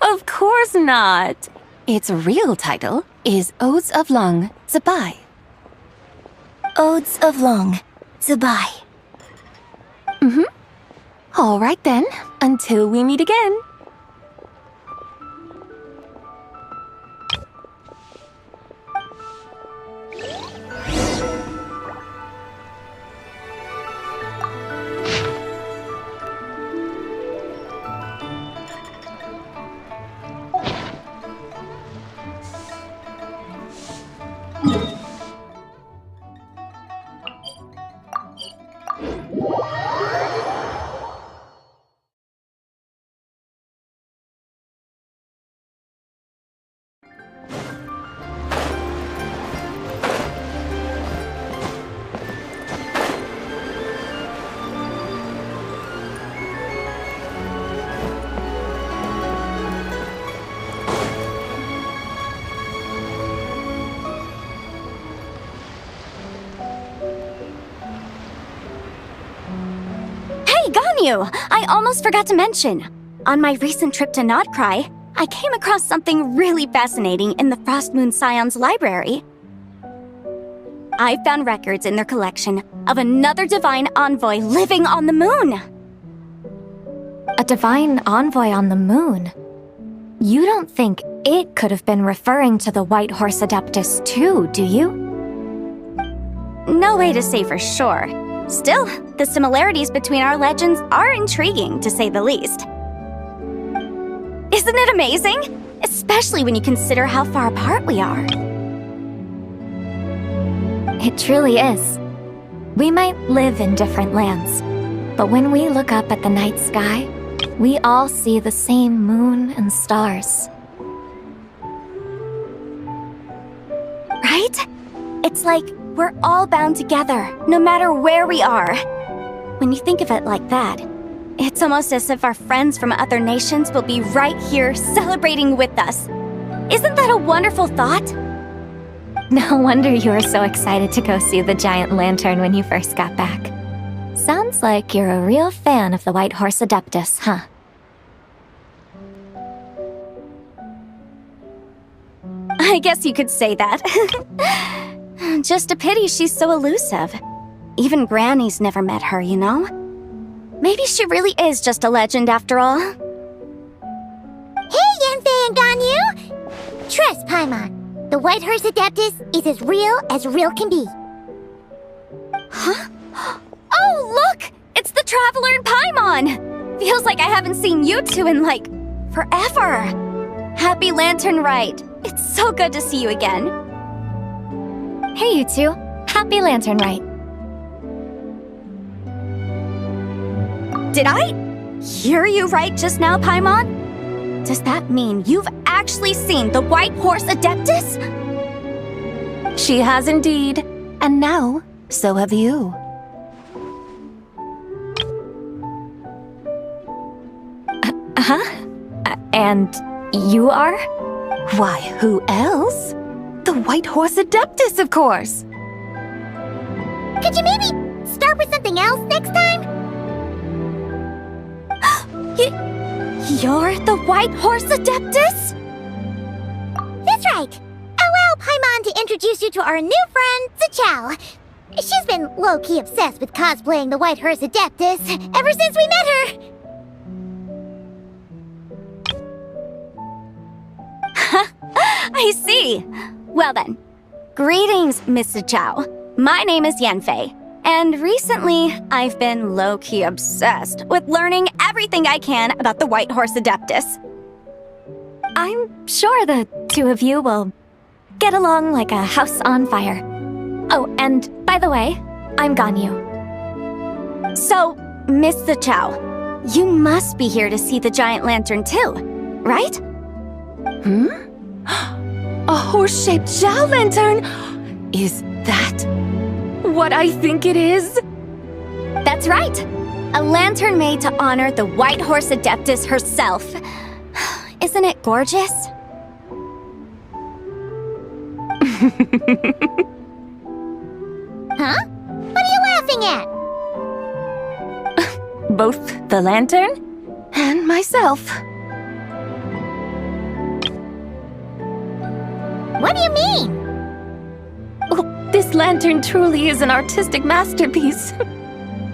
Of course not. Its real title is Odes of Long Zabai. Odes of Long Zabai. All right then, until we meet again. I almost forgot to mention. On my recent trip to Notcry, I came across something really fascinating in the Frost Moon Scion's library. I found records in their collection of another divine envoy living on the moon. A divine envoy on the moon? You don't think it could have been referring to the White Horse Adeptus too, do you? No way to say for sure. Still, the similarities between our legends are intriguing, to say the least. Isn't it amazing? Especially when you consider how far apart we are. It truly is. We might live in different lands, but when we look up at the night sky, we all see the same moon and stars. Right? It's like we're all bound together, no matter where we are. When you think of it like that, it's almost as if our friends from other nations will be right here celebrating with us. Isn't that a wonderful thought? No wonder you were so excited to go see the giant lantern when you first got back. Sounds like you're a real fan of the White Horse Adeptus, huh? I guess you could say that. Just a pity she's so elusive. Even Granny's never met her, you know? Maybe she really is just a legend after all. Hey, Yanfei and Ganyu! Trust Paimon. The White Horse Adeptus is as real can be. Huh? Oh, look! It's the Traveler and Paimon! Feels like I haven't seen you two in, like, forever. Happy Lantern Rite. It's so good to see you again. Hey, you two. Happy Lantern Rite. Did I hear you right just now, Paimon? Does that mean you've actually seen the White Horse Adeptus? She has indeed. And now, so have you. And you are? Why, who else? The White Horse Adeptus, of course. Could you maybe start with something else next time? You're the White Horse Adeptus? That's right. Allow Paimon to introduce you to our new friend, Zichao. She's been low-key obsessed with cosplaying the White Horse Adeptus ever since we met her. I see. Well then, greetings, Miss Zichao. My name is Yanfei, and recently I've been low-key obsessed with learning everything I can about the White Horse Adeptus. I'm sure the two of you will get along like a house on fire. Oh, and by the way, I'm Ganyu. So, Miss Zichao, you must be here to see the giant lantern too, right? A horse-shaped Zhao lantern? Is that what I think it is? That's right. A lantern made to honor the White Horse Adeptus herself. Isn't it gorgeous? Huh? What are you laughing at? Both the lantern and myself. What do you mean? Oh, this lantern truly is an artistic masterpiece.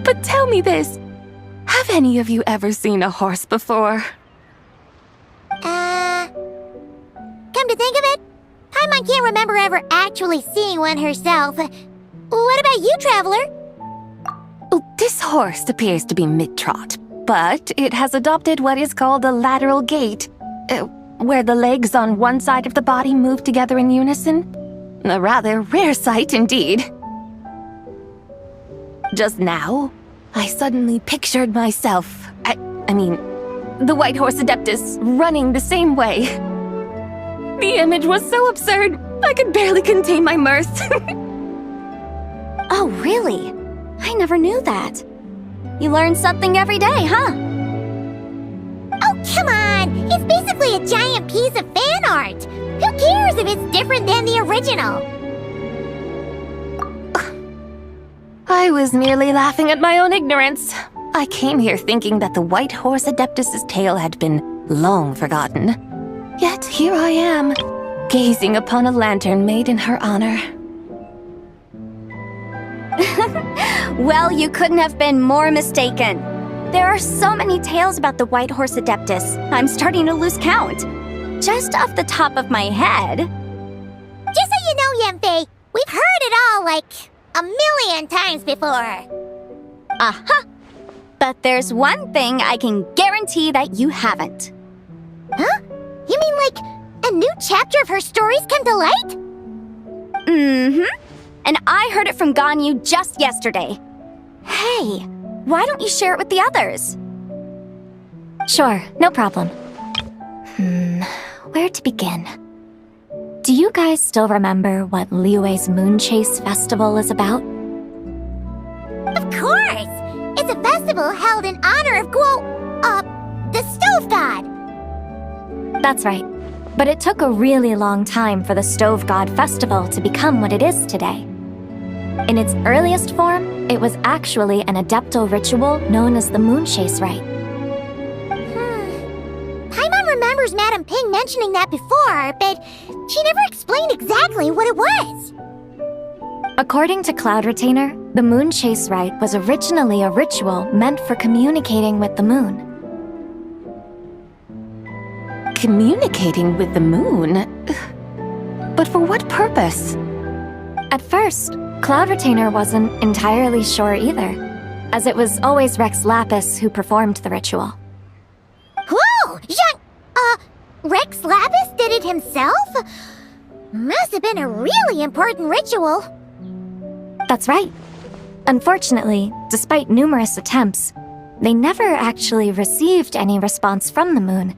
But tell me this, have any of you ever seen a horse before? Come to think of it, Paimon can't remember ever actually seeing one herself. What about you, Traveler? Oh, this horse appears to be mid-trot, but it has adopted what is called a lateral gait, where the legs on one side of the body move together in unison. A rather rare sight indeed. Just now, I suddenly pictured myself, I mean, the White Horse Adeptus running the same way. The image was so absurd, I could barely contain my mirth. Oh, really? I never knew that. You learn something every day, huh? Oh, come on! It's basically a giant piece of fan art! Who cares if it's different than the original? I was merely laughing at my own ignorance. I came here thinking that the White Horse Adeptus's tale had been long forgotten. Yet here I am, gazing upon a lantern made in her honor. Well, you couldn't have been more mistaken. There are so many tales about the White Horse Adeptus, I'm starting to lose count. Just off the top of my head. Just so you know, Yanfei, we've heard it all like a million times before. Uh-huh. But there's one thing I can guarantee that you haven't. Huh? You mean like a new chapter of her stories come to light? Mm-hmm. And I heard it from Ganyu just yesterday. Hey, why don't you share it with the others? Sure, no problem. Where to begin? Do you guys still remember what Liyue's Moon Chase Festival is about? Of course! It's a festival held in honor of the Stove God! That's right. But it took a really long time for the Stove God Festival to become what it is today. In its earliest form, it was actually an adeptal ritual known as the Moon Chase Rite. Paimon remembers Madam Ping mentioning that before, but she never explained exactly what it was. According to Cloud Retainer, the Moon Chase Rite was originally a ritual meant for communicating with the moon. Communicating with the moon? But for what purpose? At first, Cloud Retainer wasn't entirely sure either, as it was always Rex Lapis who performed the ritual. Whoa! Rex Lapis did it himself? Must have been a really important ritual. That's right. Unfortunately, despite numerous attempts, they never actually received any response from the moon,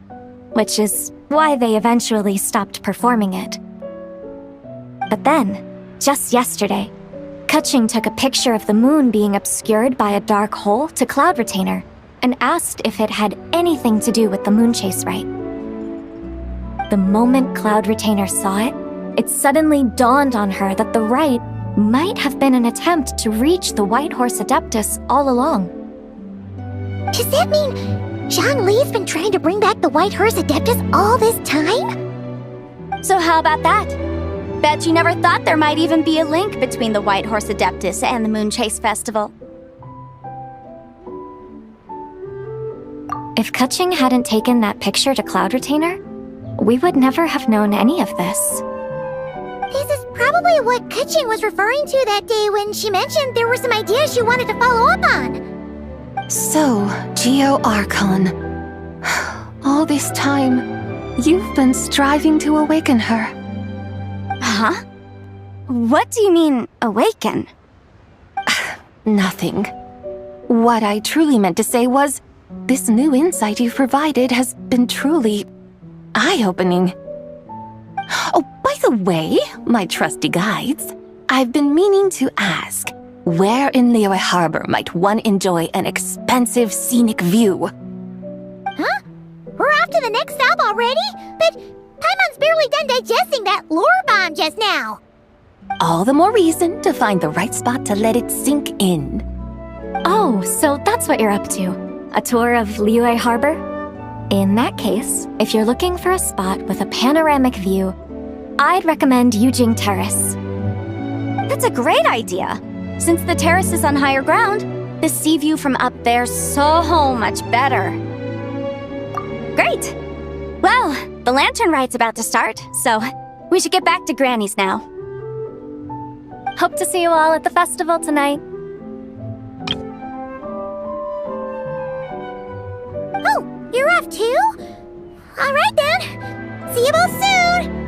which is why they eventually stopped performing it. But then, just yesterday, Kutching took a picture of the moon being obscured by a dark hole to Cloud Retainer and asked if it had anything to do with the Moon Chase Rite. The moment Cloud Retainer saw it, it suddenly dawned on her that the rite might have been an attempt to reach the White Horse Adeptus all along. Does that mean Zhang Li's been trying to bring back the White Horse Adeptus all this time? So how about that? Bet you never thought there might even be a link between the White Horse Adeptus and the Moon Chase Festival. If Kutching hadn't taken that picture to Cloud Retainer, we would never have known any of this. This is probably what Kutching was referring to that day when she mentioned there were some ideas she wanted to follow up on. So, Geo Archon. All this time, you've been striving to awaken her. Huh? What do you mean, awaken? Nothing. What I truly meant to say was, this new insight you've provided has been truly eye-opening. Oh, by the way, my trusty guides, I've been meaning to ask, where in Liyue Harbor might one enjoy an expansive scenic view? Huh? We're off to the next stop already? But Paimon's barely done digesting that lore bomb just now. All the more reason to find the right spot to let it sink in. Oh, so that's what you're up to. A tour of Liyue Harbor? In that case, if you're looking for a spot with a panoramic view, I'd recommend Yujing Terrace. That's a great idea. Since the terrace is on higher ground, the sea view from up there's so much better. Great! Well, the lantern ride's about to start, so we should get back to Granny's now. Hope to see you all at the festival tonight. Oh, you're off too? All right then. See you both soon.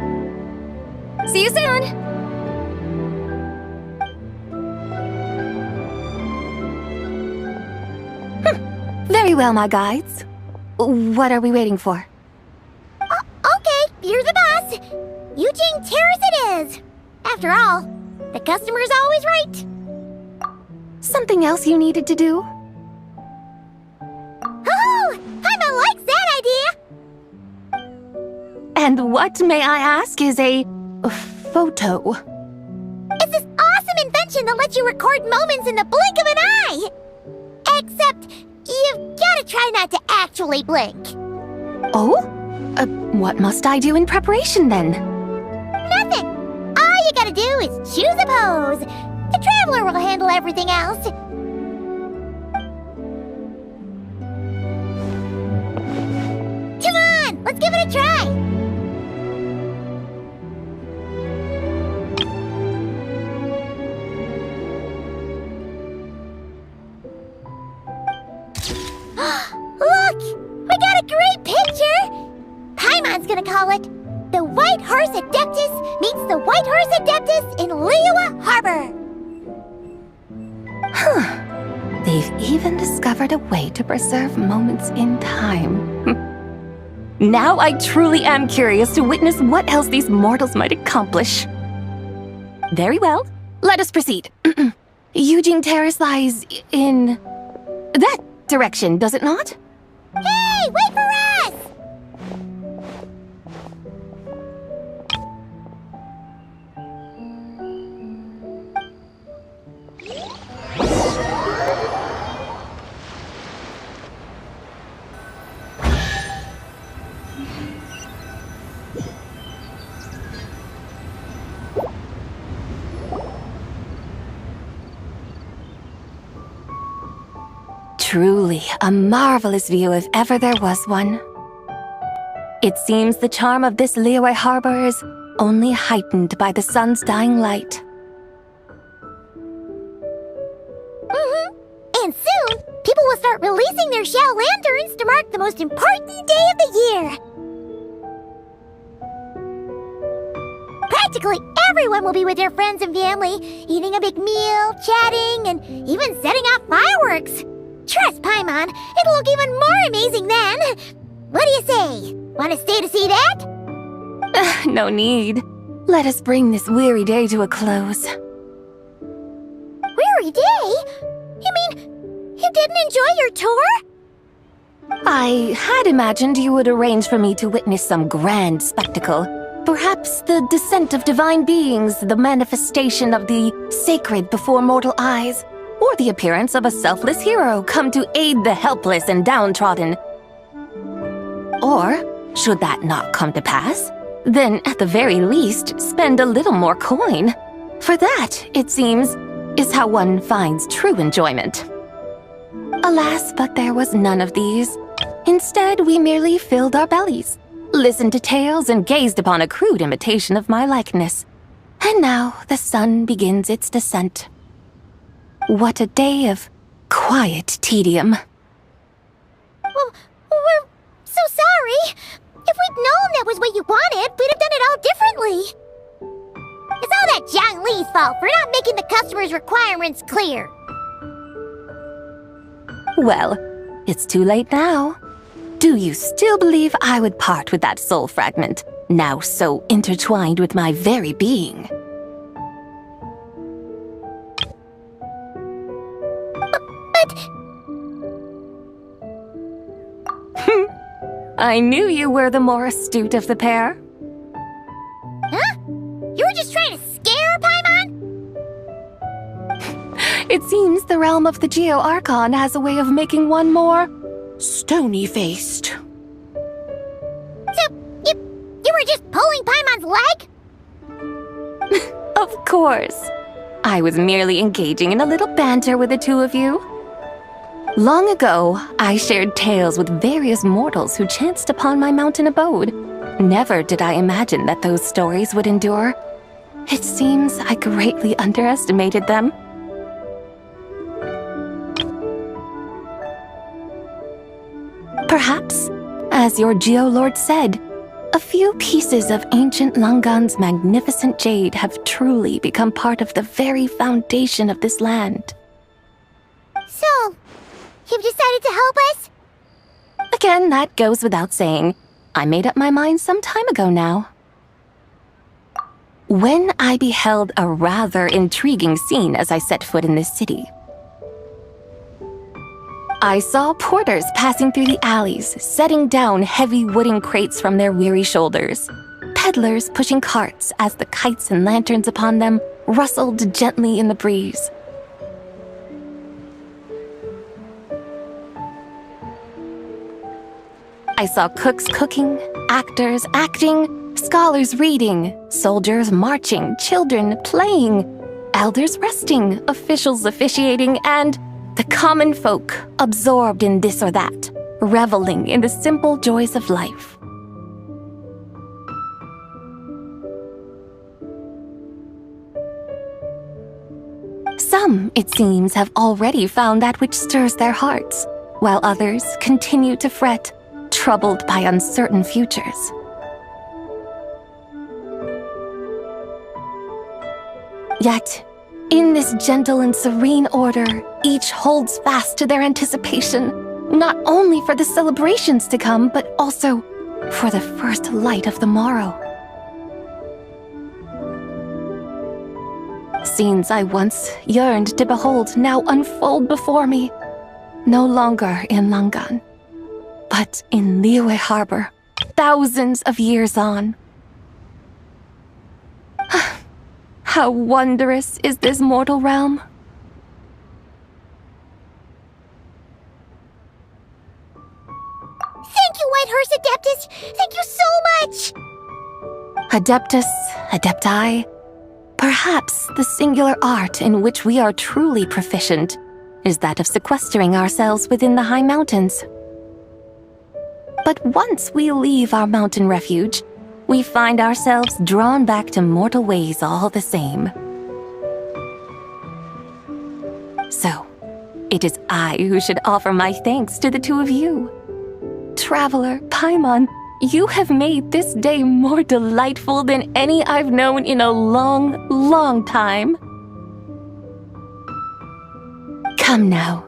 See you soon! Very well, my guides. What are we waiting for? Okay, you're the boss. Yujing Terrace it is. After all, the customer's always right. Something else you needed to do? Oh, Paimon likes that idea. And what, may I ask, is a photo? It's this awesome invention that lets you record moments in the blink of an eye. Except, you've gotta try not to actually blink. Oh? What must I do in preparation then? Nothing. All you gotta do is choose a pose. The Traveler will handle everything else. Come on, let's give it a try. Look! We got a great picture! Paimon's gonna call it The White Horse Adeptus Meets the White Horse Adeptus in Liyue Harbor. Huh. They've even discovered a way to preserve moments in time. Now I truly am curious to witness what else these mortals might accomplish. Very well. Let us proceed. Yujing Terrace lies in that direction, does it not? Hey, wait for us! Truly a marvelous view if ever there was one. It seems the charm of this Liyue harbor is only heightened by the sun's dying light. And soon, people will start releasing their Xiao lanterns to mark the most important day of the year. Practically everyone will be with their friends and family, eating a big meal, chatting, and even setting off fireworks. Trust Paimon, it'll look even more amazing then. What do you say? Want to stay to see that? No need. Let us bring this weary day to a close. Weary day? You mean you didn't enjoy your tour? I had imagined you would arrange for me to witness some grand spectacle. Perhaps the descent of divine beings, the manifestation of the sacred before mortal eyes, or the appearance of a selfless hero come to aid the helpless and downtrodden. Or, should that not come to pass, then at the very least spend a little more coin. For that, it seems, is how one finds true enjoyment. Alas, but there was none of these. Instead, we merely filled our bellies, listened to tales, and gazed upon a crude imitation of my likeness. And now the sun begins its descent. What a day of quiet tedium. Well, we're so sorry. If we'd known that was what you wanted, we'd have done it all differently. It's all that Jiang Li's fault for not making the customer's requirements clear. Well, it's too late now. Do you still believe I would part with that soul fragment, now so intertwined with my very being? But... I knew you were the more astute of the pair. Huh? You were just trying to scare Paimon? It seems the realm of the Geo Archon has a way of making one more stony-faced. So, you were just pulling Paimon's leg? Of course. I was merely engaging in a little banter with the two of you. Long ago, I shared tales with various mortals who chanced upon my mountain abode. Never did I imagine that those stories would endure. It seems I greatly underestimated them. Perhaps, as your Geolord said, a few pieces of ancient Langan's magnificent jade have truly become part of the very foundation of this land. So, you've decided to help us? Again, that goes without saying. I made up my mind some time ago now. When I beheld a rather intriguing scene as I set foot in this city. I saw porters passing through the alleys, setting down heavy wooden crates from their weary shoulders. Peddlers pushing carts as the kites and lanterns upon them rustled gently in the breeze. I saw cooks cooking, actors acting, scholars reading, soldiers marching, children playing, elders resting, officials officiating, and the common folk absorbed in this or that, reveling in the simple joys of life. Some, it seems, have already found that which stirs their hearts, while others continue to fret, troubled by uncertain futures. Yet, in this gentle and serene order, each holds fast to their anticipation, not only for the celebrations to come, but also for the first light of the morrow. Scenes I once yearned to behold now unfold before me, no longer in Langan, but in Liyue Harbor, thousands of years on. How wondrous is this mortal realm! Thank you, Whitehorse Adeptus! Thank you so much! Adeptus, Adepti, perhaps the singular art in which we are truly proficient is that of sequestering ourselves within the high mountains. But once we leave our mountain refuge, we find ourselves drawn back to mortal ways all the same. So, it is I who should offer my thanks to the two of you. Traveler, Paimon, you have made this day more delightful than any I've known in a long, long time. Come now,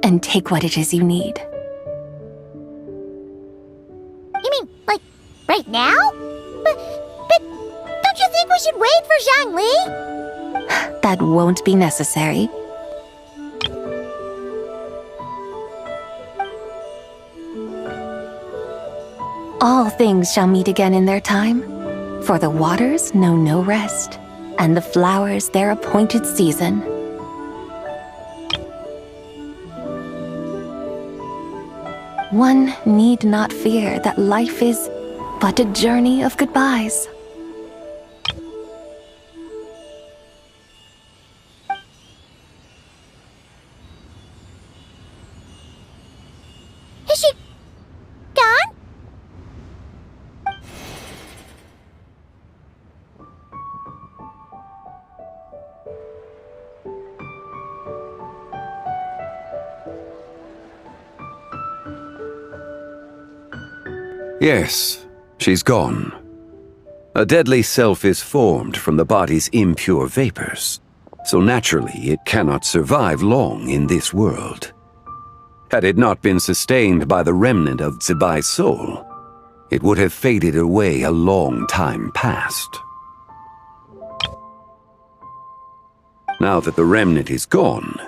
and take what it is you need. You mean, like, right now? But don't you think we should wait for Zhangli? That won't be necessary. All things shall meet again in their time, for the waters know no rest, and the flowers their appointed season. One need not fear that life is but a journey of goodbyes. Is she gone? Yes, she's gone. A deadly self is formed from the body's impure vapors, so naturally it cannot survive long in this world. Had it not been sustained by the remnant of Zibai's soul, it would have faded away a long time past. Now that the remnant is gone,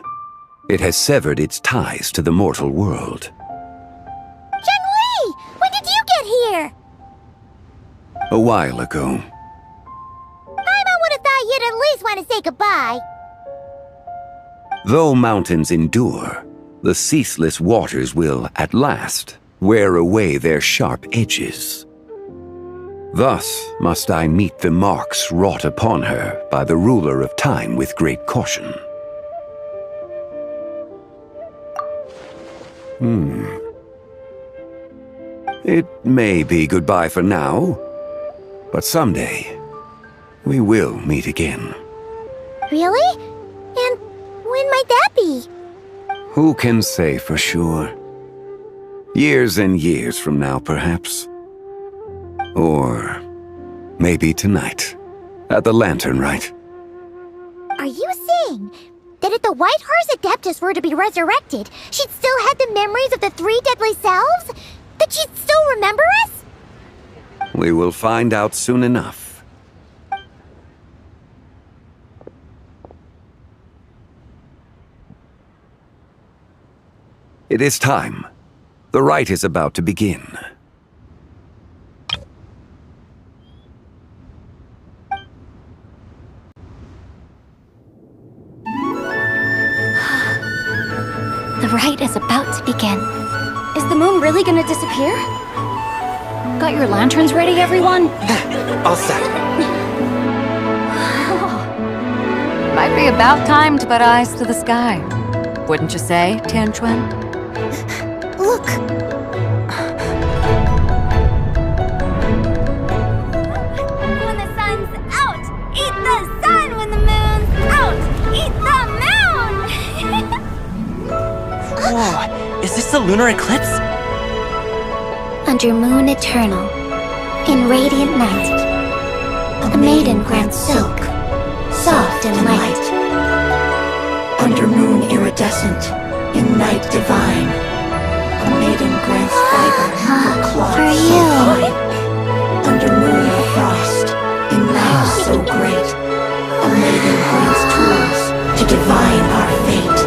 it has severed its ties to the mortal world. Zhangli! When did you get here? A while ago. I would have thought you'd at least want to say goodbye. Though mountains endure, the ceaseless waters will, at last, wear away their sharp edges. Thus must I meet the marks wrought upon her by the ruler of time with great caution. It may be goodbye for now, but someday we will meet again. Really? And when might that be? Who can say for sure? Years and years from now, perhaps. Or maybe tonight, at the Lantern Rite. Are you saying that if the White Horse Adeptus were to be resurrected, she'd still have the memories of the three deadly selves? That she'd still remember us? We will find out soon enough. It is time. The rite is about to begin. The rite is about to begin. Is the moon really gonna disappear? Got your lanterns ready, everyone? All set. Might be about time to put eyes to the sky. Wouldn't you say, Tianchuan? Look! When the sun's out, eat the sun. When the moon's out, eat the moon. Whoa, is this the lunar eclipse? Under moon eternal, in radiant night, a maiden grants silk, soft and light. Under moon iridescent, in night divine, a maiden grants fiber for cloth so fine. Under moon of frost, in night so great, a maiden grants tools to divine our fate.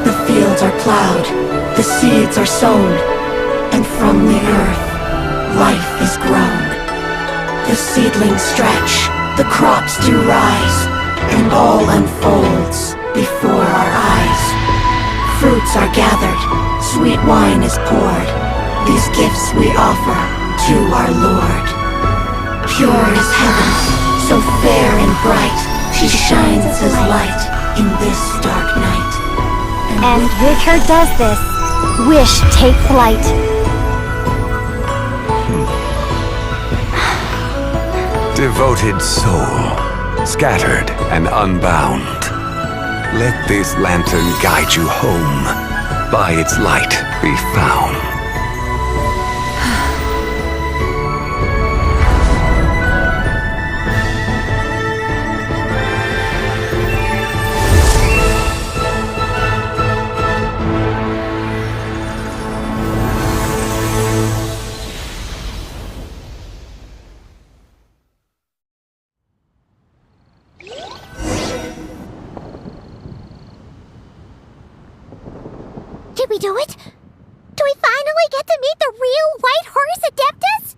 The fields are plowed, the seeds are sown, and from the earth, life is grown. The seedlings stretch, the crops do rise, and all unfolds before our eyes. Fruits are gathered, sweet wine is poured. These gifts we offer to our Lord. Pure is heaven, so fair and bright, she shines as light in this dark night. And with her does this, wish take flight. Devoted soul, scattered and unbound. Let this lantern guide you home. By its light be found. Did we do it? Do we finally get to meet the real White Horse Adeptus?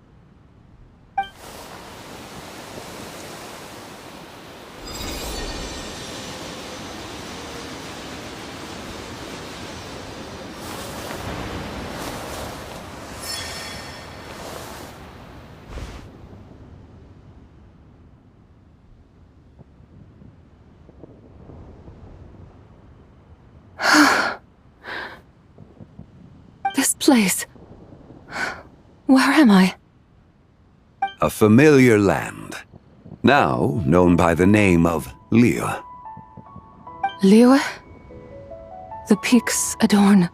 This place. Where am I? A familiar land, now known by the name of Liyue. Liyue? The peaks adorn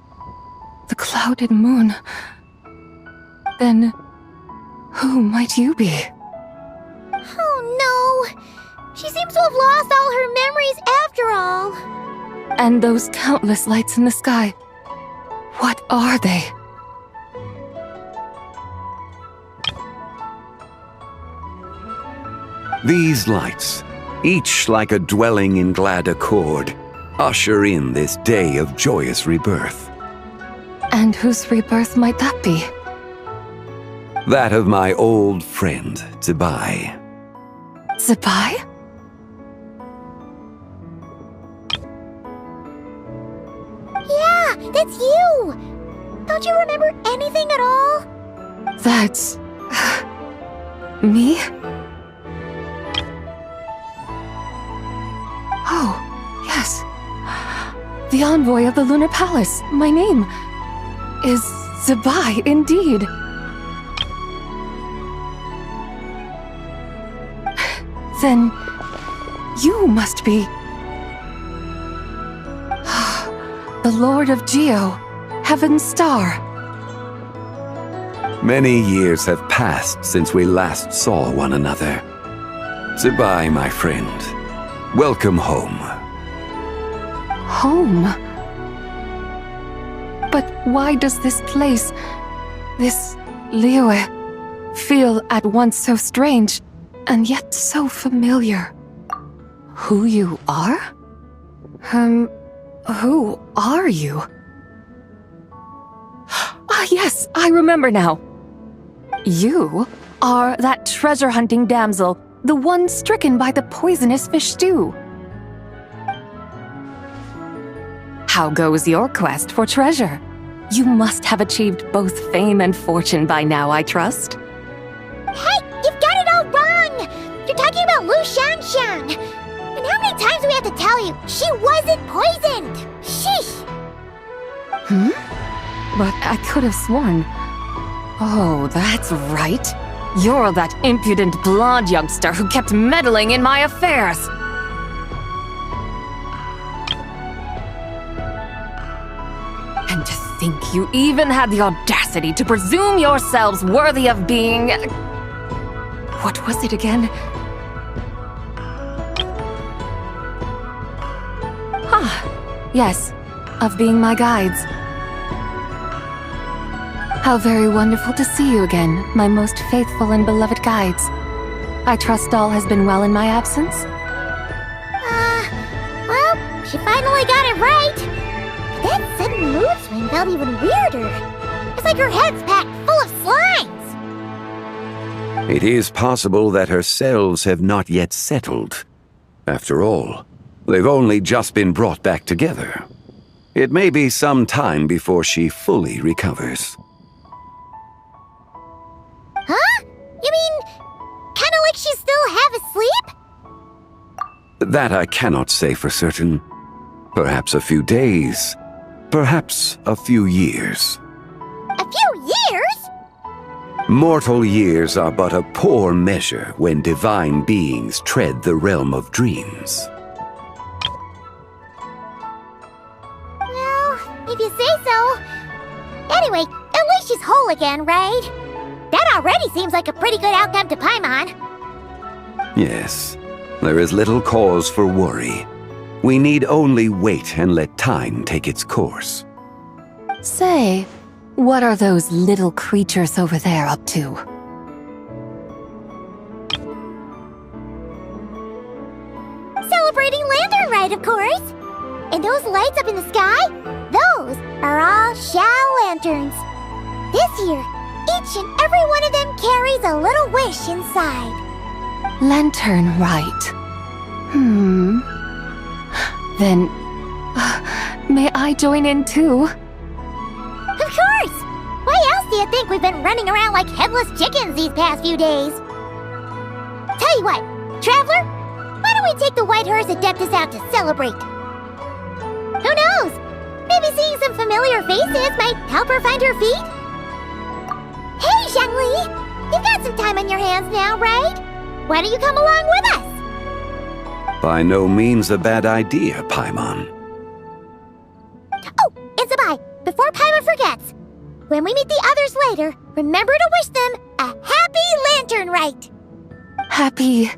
the clouded moon. Then, who might you be? Oh no! She seems to have lost all her memories after all. And those countless lights in the sky, what are they? These lights, each like a dwelling in glad accord, usher in this day of joyous rebirth. And whose rebirth might that be? That of my old friend, Zibai. Zibai? Yeah, that's you! Don't you remember anything at all? That's... me? Oh, yes. The envoy of the Lunar Palace. My name is Zibai, indeed. Then you must be... the Lord of Geo, Heaven's Star. Many years have passed since we last saw one another. Zibai, my friend. Welcome home. Home? But why does this place, this Liyue, feel at once so strange and yet so familiar? Who you are? Who are you? Ah, yes, I remember now. You are that treasure-hunting damsel, the one stricken by the poisonous fish stew. How goes your quest for treasure? You must have achieved both fame and fortune by now, I trust. Hey, you've got it all wrong! You're talking about Lu Shanshan! And how many times do we have to tell you? She wasn't poisoned! Sheesh! But I could have sworn... Oh, that's right. You're that impudent blonde youngster who kept meddling in my affairs. And to think you even had the audacity to presume yourselves worthy of being... What was it again? Ah, yes, of being my guides. How very wonderful to see you again, my most faithful and beloved guides. I trust all has been well in my absence? Well, she finally got it right. That sudden mood swing felt even weirder. It's like her head's packed full of slimes. It is possible that her cells have not yet settled. After all, they've only just been brought back together. It may be some time before she fully recovers. Huh? You mean, kinda like she's still half asleep? That I cannot say for certain. Perhaps a few days, Perhaps a few years. A few years? Mortal years are but a poor measure when divine beings tread the realm of dreams. Well, if you say so. Anyway, at least she's whole again, right? That already seems like a pretty good outcome to Paimon. Yes, there is little cause for worry. We need only wait and let time take its course. Say, what are those little creatures over there up to? Celebrating Lantern Rite, of course. And those lights up in the sky, those are all Shao lanterns. This year, each and every one of them carries a little wish inside. Lantern Rite. Then, may I join in too? Of course! Why else do you think we've been running around like headless chickens these past few days? Tell you what, Traveler, why don't we take the White Horse Adeptus out to celebrate? Who knows? Maybe seeing some familiar faces might help her find her feet? Hey, Xiangli! You've got some time on your hands now, right? Why don't you come along with us? By no means a bad idea, Paimon. Oh, and Sabai, before Paimon forgets, when we meet the others later, remember to wish them a happy Lantern Rite! Happy,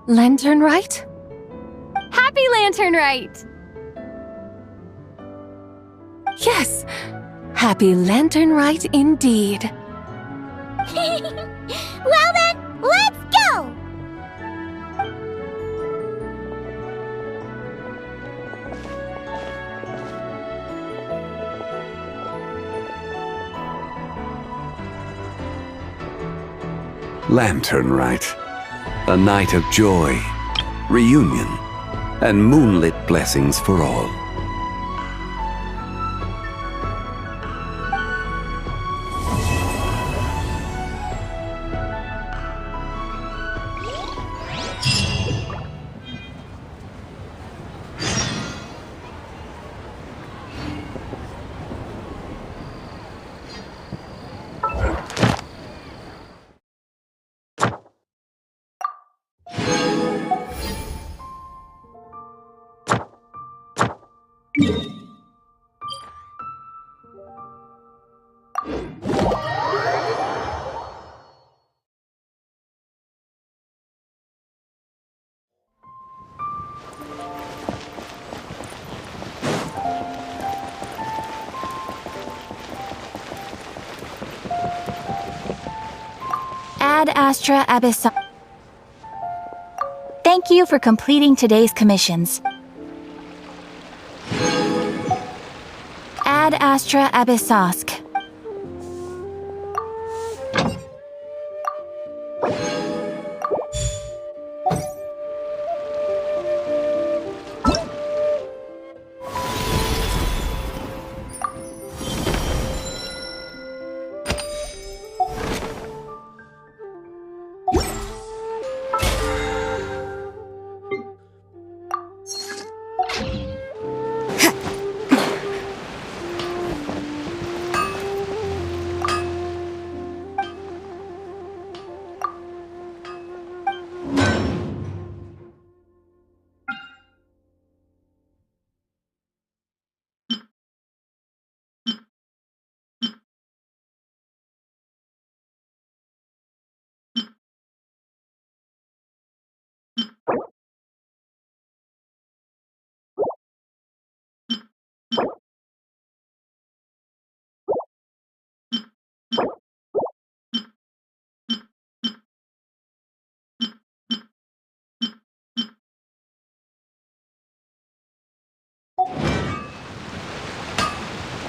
Lantern Rite? Happy Lantern Rite! Yes, Happy Lantern Rite indeed. Well then, let's go! Lantern Rite. A night of joy, reunion, and moonlit blessings for all. Ad Astra Abyssal. Thank you for completing today's commissions. Ad Astra Abyssosk.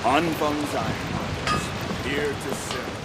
Anfang's Iron, here to serve.